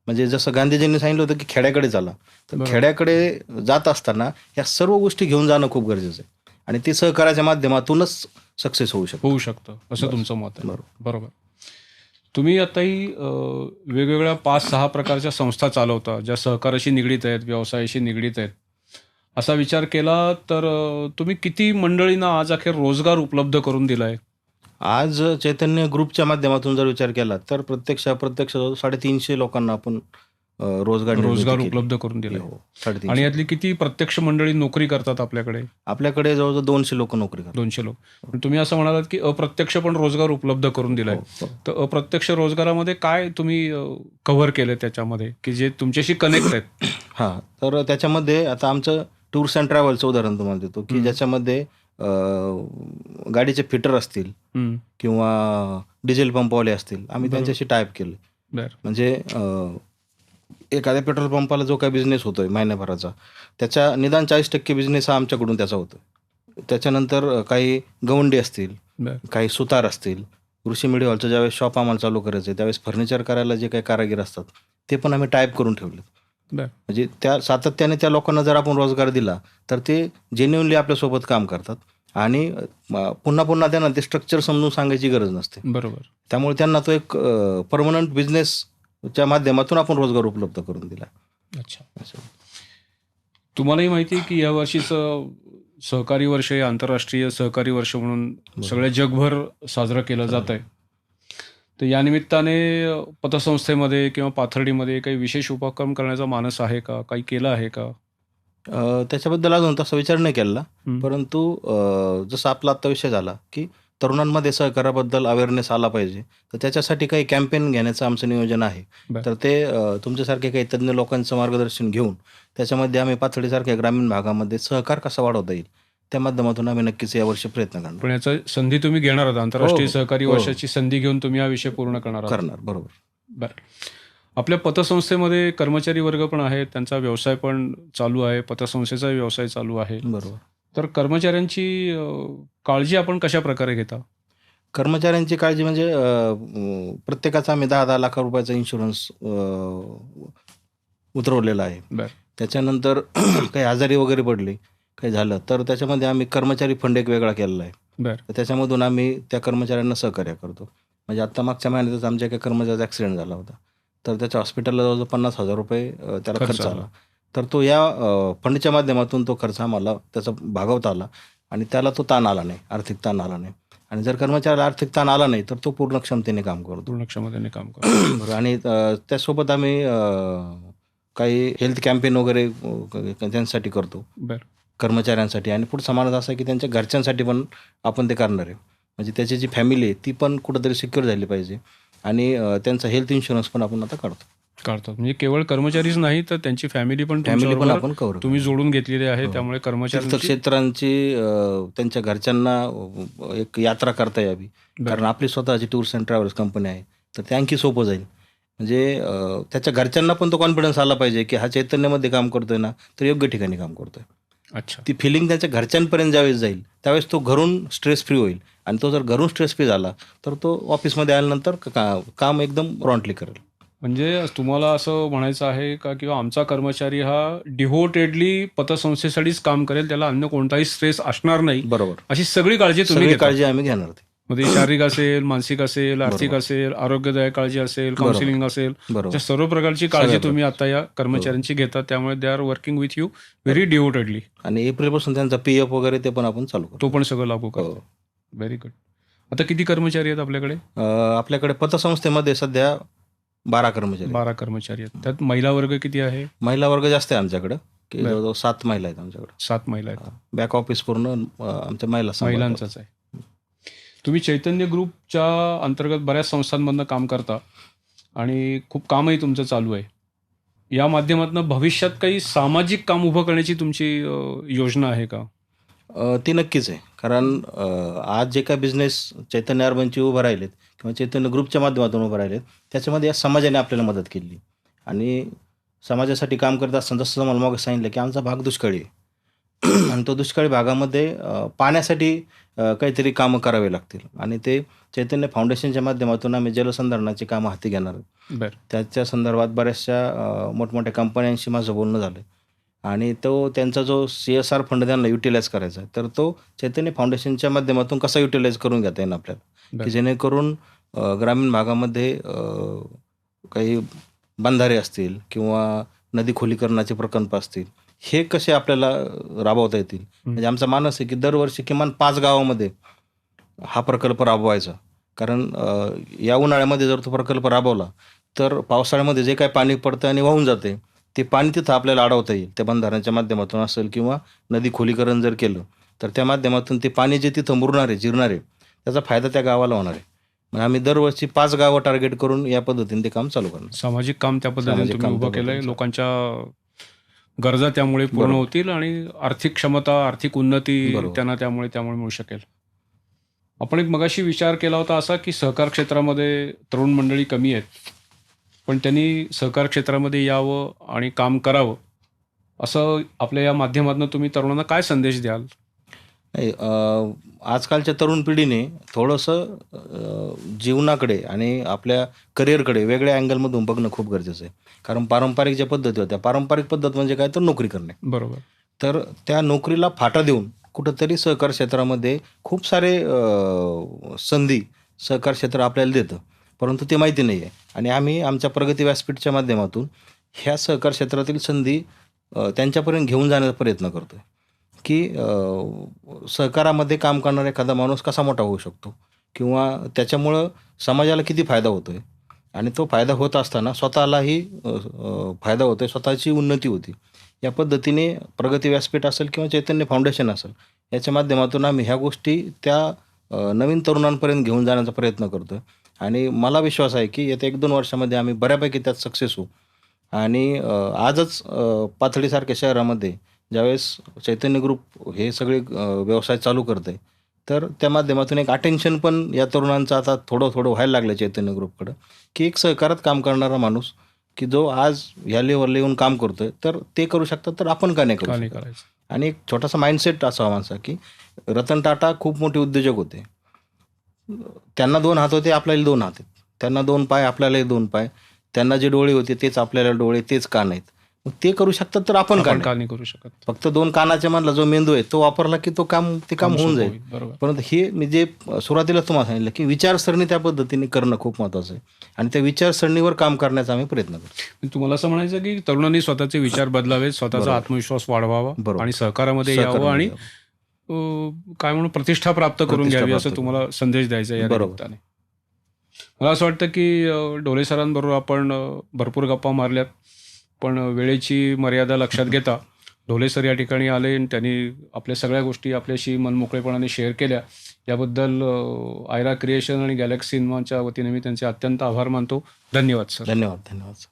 Speaker 2: म्हणजे जसं गांधीजींनी सांगितलं होतं की खेड्याकडे चाला, तर खेड्याकडे जात असताना या सर्व गोष्टी घेऊन जाणं खूप गरजेचं आहे आणि ते सहकार्याच्या माध्यमातूनच सक्सेस होऊ शकतं
Speaker 1: असं तुमचं मत आहे. बरोबर. तुम्ही आताही वेगवेगळ्या 5-6 प्रकारच्या संस्था चालवता ज्या सहकाराशी निगडीत आहेत, व्यवसायाशी निगडीत आहेत. असा विचार केला तर तुम्ही किती मंडळींना आज अखेर रोजगार उपलब्ध करून दिला आहे?
Speaker 2: आज चैतन्य ग्रुपच्या माध्यमातून जर विचार केला तर प्रत्यक्ष 350 लोकांना आपण रोजगार
Speaker 1: उपलब्ध करून दिला. आणि यातली किती प्रत्यक्ष मंडळी नोकरी करतात आपल्याकडे?
Speaker 2: आपल्याकडे जवळजवळ 200 लोक नोकरी करतात.
Speaker 1: 200 लोक. तुम्ही असं म्हणालात की अप्रत्यक्ष पण रोजगार उपलब्ध करून दिलाय. तर अप्रत्यक्ष रोजगारामध्ये काय तुम्ही कव्हर केलं त्याच्यामध्ये की जे तुमच्याशी कनेक्ट आहेत?
Speaker 2: हां, तर त्याच्यामध्ये आता आमचं टूर्स अँड ट्रॅव्हलचं उदाहरण तुम्हाला देतो की ज्याच्यामध्ये गाडीचे फिटर असतील किंवा डिझेल पंपवाले असतील, आम्ही त्यांच्याशी टायप केलं. म्हणजे एखाद्या पेट्रोल पंपाला जो काही बिझनेस होतोय महिन्याभराचा त्याच्या निदान 40% बिझनेस हा आमच्याकडून त्याचा होतो. त्याच्यानंतर काही गवंडी असतील, काही सुतार असतील, ऋषी मेडी हॉलचं ज्यावेळेस शॉप आम्हाला चालू करायचं आहे त्यावेळेस फर्निचर करायला जे काही कारागीर असतात ते पण आम्ही टाईप करून ठेवले. म्हणजे त्या सातत्याने त्या लोकांना जर आपण रोजगार दिला तर ते जेन्युइनली आपल्यासोबत काम करतात आणि पुन्हा पुन्हा त्यांना ते स्ट्रक्चर समजून सांगायची गरज नसते.
Speaker 1: बरोबर.
Speaker 2: त्यामुळे त्यांना तो एक परमनंट बिझनेसच्या माध्यमातून आपण रोजगार उपलब्ध करून दिला.
Speaker 1: अच्छा. तुम्हालाही माहिती आहे की या वर्षीचं सहकारी वर्ष हे आंतरराष्ट्रीय सहकारी वर्ष म्हणून सगळ्या जगभर साजरं केलं जात आहे. तर या निमित्ताने पतसंस्थेमध्ये किंवा पाथर्डीमध्ये काही विशेष उपक्रम करण्याचा मानस आहे का? काही केलं आहे का?
Speaker 2: त्याच्याबद्दल अजून तसा विचार नाही केला.
Speaker 1: हं.
Speaker 2: परंतु जसं आपला आत्ता विषय झाला, की तरुणांमध्ये सहकाराबद्दल अवेअरनेस आला पाहिजे. तर त्याच्यासाठी काही कॅम्पेन घेण्याचं आमचं नियोजन आहे.
Speaker 1: बरं.
Speaker 2: तर ते तुमच्यासारखे काही तज्ज्ञ लोकांचं मार्गदर्शन घेऊन त्याच्यामध्ये आम्ही पाथर्डीसारख्या ग्रामीण भागामध्ये सहकार कसा वाढवता येईल, त्या माध्यमातून आम्ही नक्कीच यावर्षी प्रयत्न करणार.
Speaker 1: पण याचा संधी तुम्ही घेणार आहात. आंतरराष्ट्रीय
Speaker 2: हो,
Speaker 1: सहकारी
Speaker 2: हो.
Speaker 1: वर्षाची संधी घेऊन तुम्ही हा विषय पूर्ण करणार आहात.
Speaker 2: करणार. बरोबर.
Speaker 1: बरं. आपल्या पतसंस्थेमध्ये कर्मचारी वर्ग पण आहेत. त्यांचा व्यवसाय पण चालू आहे. पतसंस्थेचा व्यवसाय चालू आहे.
Speaker 2: बरोबर.
Speaker 1: तर कर्मचाऱ्यांची काळजी आपण कशाप्रकारे घेता?
Speaker 2: कर्मचाऱ्यांची काळजी म्हणजे प्रत्येकाचा आम्ही 10-10 लाख रुपयाचा इन्शुरन्स उतरवलेला आहे.
Speaker 1: बरं.
Speaker 2: त्याच्यानंतर काही आजारी वगैरे पडले, काही झालं, तर त्याच्यामध्ये आम्ही कर्मचारी फंड एक वेगळा केलेला आहे.
Speaker 1: बरं.
Speaker 2: तर त्याच्यामधून आम्ही त्या कर्मचाऱ्यांना सहकार्य करतो. म्हणजे आत्ता मागच्या महिन्यातच आमच्या एका कर्मचाऱ्याचा ॲक्सिडेंट झाला होता. तर त्याच्या हॉस्पिटलला जवळजवळ 50,000 रुपये त्याला
Speaker 1: खर्च
Speaker 2: खर्च
Speaker 1: आला.
Speaker 2: आला. तर तो या फंडच्या माध्यमातून तो खर्च आम्हाला त्याचा भागवता आला आणि त्याला तो ताण आला नाही, आर्थिक ताण आला नाही. आणि जर कर्मचाऱ्याला आर्थिक ताण आला नाही, तर तो पूर्ण क्षमतेने काम करतो.
Speaker 1: पूर्ण क्षमतेने काम करतो.
Speaker 2: बरं. आणि त्यासोबत आम्ही काही हेल्थ कॅम्पेन वगैरे त्यांच्यासाठी करतो,
Speaker 1: बरं.
Speaker 2: कर्मचाऱ्यांसाठी. आणि पुढचा मानस असा आहे की त्यांच्या घरच्यांसाठी पण आपण ते करणार आहे. म्हणजे त्याची जी फॅमिली आहे ती पण कुठंतरी सिक्युअर झाली पाहिजे. आणि त्यांचा हेल्थ इन्शुरन्स पण आपण आता काढतो.
Speaker 1: काढतात. म्हणजे केवळ कर्मचारीच नाही तर त्यांची फॅमिली पण
Speaker 2: फॅमिली पण
Speaker 1: तुमच्याबरोबर
Speaker 2: आपण कव्हर
Speaker 1: तुम्ही जोडून घेतलेली आहे.
Speaker 2: हो.
Speaker 1: त्यामुळे कर्मचाऱ्यांची
Speaker 2: तीर्थक्षेत्रांची त्यांच्या घरच्यांना एक यात्रा करता यावी.
Speaker 1: बरं.
Speaker 2: कारण आपली स्वतःची टूर्स अँड ट्रॅव्हल्स कंपनी आहे. तर ते आणखी सोपं जाईल. म्हणजे त्याच्या घरच्यांना पण तो कॉन्फिडन्स आला पाहिजे की हा चैतन्यामध्ये काम करतोय ना, तर योग्य ठिकाणी काम करतोय.
Speaker 1: अच्छा.
Speaker 2: ती फिलिंग त्याच्या घरच्यांपर्यंत ज्यावेळेस जाईल, त्यावेळेस तो घरून स्ट्रेस फ्री होईल. आणि तो जर घरून स्ट्रेस फ्री झाला, तर तो ऑफिसमध्ये आल्यानंतर काम एकदम प्रॉन्टली करेल.
Speaker 1: म्हणजे तुम्हाला असं म्हणायचं आहे का किंवा आमचा कर्मचारी हा डिव्होटेडली पतसंस्थेसाठीच काम करेल, त्याला अन्य कोणताही स्ट्रेस असणार नाही,
Speaker 2: बरोबर.
Speaker 1: अशी सगळी काळजी तुम्ही
Speaker 2: सगळी
Speaker 1: घेता.
Speaker 2: काळजी आम्ही घेणार.
Speaker 1: मग ती शारीरिक असेल, मानसिक असेल, आर्थिक
Speaker 2: बरोबर.
Speaker 1: असेल, आरोग्यदायक काळजी असेल,
Speaker 2: बरोबर.
Speaker 1: काउन्सिलिंग असेल,
Speaker 2: बरोबर.
Speaker 1: अशा सर्व प्रकारची काळजी
Speaker 2: सगळ्या
Speaker 1: तुम्ही आता या कर्मचाऱ्यांची घेता. त्यामुळे they are working with you very devotedly.
Speaker 2: आणि एप्रिलपासून त्यांचा PF वगैरे ते पण आपण चालू करतो.
Speaker 1: तो पण सगळं लागू करतो.
Speaker 2: हो.
Speaker 1: Very good. आता किती कर्मचारी आहेत आपल्याकडे?
Speaker 2: आपल्याकडे पतसंस्थेमध्ये सध्या 12 कर्मचारी.
Speaker 1: 12 कर्मचारी आहेत. त्यात महिला वर्ग किती आहे?
Speaker 2: महिला वर्ग जास्त आहे आमच्याकडं, की
Speaker 1: बरं.
Speaker 2: जवळजवळ 7 महिला आहेत आमच्याकडे.
Speaker 1: 7 महिला आहेत.
Speaker 2: बॅक ऑफिस पूर्ण आमच्या महिला सांभाळतात.
Speaker 1: महिलांचाच आहे. तुम्ही चैतन्य ग्रुपच्या अंतर्गत बऱ्याच संस्थांमधनं काम करता आणि खूप कामही तुमचं चालू आहे. या माध्यमातून भविष्यात काही सामाजिक काम उभं करण्याची तुमची योजना आहे का?
Speaker 2: ती नक्कीच आहे. कारण आज जे काही बिझनेस चैतन्य अर्बनचे उभं राहिलेत किंवा चैतन्य ग्रुपच्या माध्यमातून उभं राहिलेत, त्याच्यामध्ये या समाजाने आपल्याला मदत केली. आणि समाजासाठी काम करत असताना जसं मला मग सांगितलं की आमचा भाग दुष्काळी आहे. आणि तो दुष्काळी भागामध्ये पाण्यासाठी काहीतरी कामं करावी लागतील. आणि ते चैतन्य फाउंडेशनच्या माध्यमातून आम्ही जलसंधारणाची कामं हाती घेणार आहोत.
Speaker 1: बरं.
Speaker 2: त्याच्या संदर्भात बऱ्याचशा मोठमोठ्या कंपन्यांशी माझं बोलणं झालं. आणि तो त्यांचा जो CSR फंड त्यांना युटिलाइज करायचा आहे, तर तो चैतन्य फाउंडेशनच्या माध्यमातून कसा युटिलाइज करून घेता येईल आपल्याला,
Speaker 1: बरं.
Speaker 2: की जेणेकरून ग्रामीण भागामध्ये काही बंधारे असतील किंवा नदी खोलीकरणाचे प्रकल्प असतील, हे कसे आपल्याला राबवता येतील. म्हणजे आमचा मानस आहे की दरवर्षी किमान 5 गावामध्ये हा प्रकल्प राबवायचा. कारण या उन्हाळ्यामध्ये जर तो प्रकल्प राबवला, तर पावसाळ्यामध्ये जे काही पाणी पडतं आणि वाहून जाते, ते पाणी तिथं आपल्याला अडवता येईल. त्या बंधाऱ्यांच्या माध्यमातून असेल किंवा नदी खोलीकरण जर केलं, तर त्या माध्यमातून ते पाणी जे तिथं मुरणार आहे, जिरणार आहे, त्याचा फायदा त्या गावाला होणार आहे. मग आम्ही दरवर्षी 5 गावं टार्गेट करून या पद्धतीने ते काम चालू करणार.
Speaker 1: सामाजिक काम त्या पद्धतीने
Speaker 2: सामाजिक
Speaker 1: तुम्ही
Speaker 2: काम
Speaker 1: उभं
Speaker 2: त्या
Speaker 1: केलंय.
Speaker 2: पद्धतीने.
Speaker 1: लोकांच्या गरजा त्यामुळे पूर्ण
Speaker 2: बरोबर.
Speaker 1: होतील आणि आर्थिक क्षमता, आर्थिक उन्नती
Speaker 2: बरोबर.
Speaker 1: त्यांना त्यामुळे मिळू शकेल. आपण एक मगाशी विचार केला होता असा की सहकार क्षेत्रामध्ये तरुण मंडळी कमी आहेत, पण त्यांनी सहकार क्षेत्रामध्ये यावं आणि काम करावं, असं आपल्या या माध्यमातून तुम्ही तरुणांना काय संदेश द्याल?
Speaker 2: नाही, आजकालच्या तरुण पिढीने थोडंसं जीवनाकडे आणि आपल्या करिअरकडे वेगळ्या अँगलमधून बघणं खूप गरजेचं आहे. कारण पारंपरिक ज्या पद्धती होत्या, पारंपरिक पद्धत म्हणजे काय, तर नोकरी करणे.
Speaker 1: बरोबर.
Speaker 2: तर त्या नोकरीला फाटा देऊन कुठंतरी सहकार क्षेत्रामध्ये खूप सारे संधी सहकार क्षेत्र आपल्याला देतं, परंतु ते माहिती नाही आहे. आणि आम्ही आमच्या प्रगती व्यासपीठच्या माध्यमातून ह्या सहकार क्षेत्रातील संधी त्यांच्यापर्यंत घेऊन जाण्याचा प्रयत्न करतो आहे. की सहकारामध्ये काम करणारा एखादा माणूस कसा मोठा होऊ शकतो किंवा त्याच्यामुळं समाजाला किती फायदा होतो आहे आणि तो फायदा होत असताना स्वतःलाही फायदा होतो आहे, स्वतःची उन्नती होती. या पद्धतीने प्रगती व्यासपीठ असेल किंवा चैतन्य फाउंडेशन असेल याच्या माध्यमातून आम्ही ह्या गोष्टी त्या नवीन तरुणांपर्यंत घेऊन जाण्याचा प्रयत्न करतो आहे आणि मला विश्वास आहे की येत्या 1-2 वर्षामध्ये आम्ही बऱ्यापैकी त्यात सक्सेस होऊ. आणि आजच पाथर्डीसारख्या शहरामध्ये ज्यावेळेस चैतन्य ग्रुप हे सगळे व्यवसाय चालू करत आहे, तर त्या माध्यमातून एक अटेन्शन पण या तरुणांचं आता थोडं थोडं व्हायला लागलं चैतन्य ग्रुपकडं, की एक सहकारात काम करणारा माणूस की जो आज ह्या लेवलला येऊन काम करतोय, तर ते करू शकतात तर आपण का नाही
Speaker 1: का
Speaker 2: करू
Speaker 1: नाही
Speaker 2: शकत?
Speaker 1: करायचं?
Speaker 2: आणि एक छोटासा माइंडसेट असावा माणसा, की रतन टाटा खूप मोठे उद्योजक होते. त्यांना 2 हात होते, आपल्याला 2 हात आहेत. त्यांना 2 पाय, आपल्यालाही 2 पाय. त्यांना जे डोळे होते तेच आपल्याला डोळे, तेच कान आहेत. मग ते करू शकतात तर आपण का
Speaker 1: आपण
Speaker 2: नाही?
Speaker 1: का नाही करू शकत?
Speaker 2: फक्त 2 कानाच्या मधला जो मेंदू आहे तो वापरला की ते काम होऊन
Speaker 1: सोपं
Speaker 2: जाईल.
Speaker 1: होईल. बरोबर.
Speaker 2: परंतु हे मी जे सुरुवातीला तुम्हाला सांगितलं की विचारसरणी त्या पद्धतीने करणं खूप महत्त्वाचं आहे आणि त्या विचारसरणीवर काम करण्याचा आम्ही प्रयत्न करतो.
Speaker 1: पण तुम्हाला असं म्हणायचं की तरुणांनी स्वतःचे विचार बदलावेत, स्वतःचा
Speaker 2: बरोबर.
Speaker 1: आत्मविश्वास वाढवावा
Speaker 2: बरोबर.
Speaker 1: आणि सहकारामध्ये यावं
Speaker 2: सहकार्यामध्ये
Speaker 1: आणि काय म्हणून प्रतिष्ठा प्राप्त करून
Speaker 2: प्रतिष्ठा
Speaker 1: घ्यावी
Speaker 2: प्राप्त
Speaker 1: असं तुम्हाला संदेश द्यायचा आहे या
Speaker 2: बरोबर.
Speaker 1: निमित्ताने. मला असं वाटतं की ढोले सरांबरोबर आपण भरपूर गप्पा मारल्यात, पण वेळेची मर्यादा लक्षात घेता ढोले सर या ठिकाणी आले आणि त्यांनी आपल्या सगळ्या गोष्टी आपल्याशी मनमोकळेपणाने शेअर केल्या. याबद्दल आयरा क्रिएशन आणि गॅलेक्सी सिनेमाच्या वतीने मी त्यांचे अत्यंत आभार मानतो. धन्यवाद सर.
Speaker 2: धन्यवाद.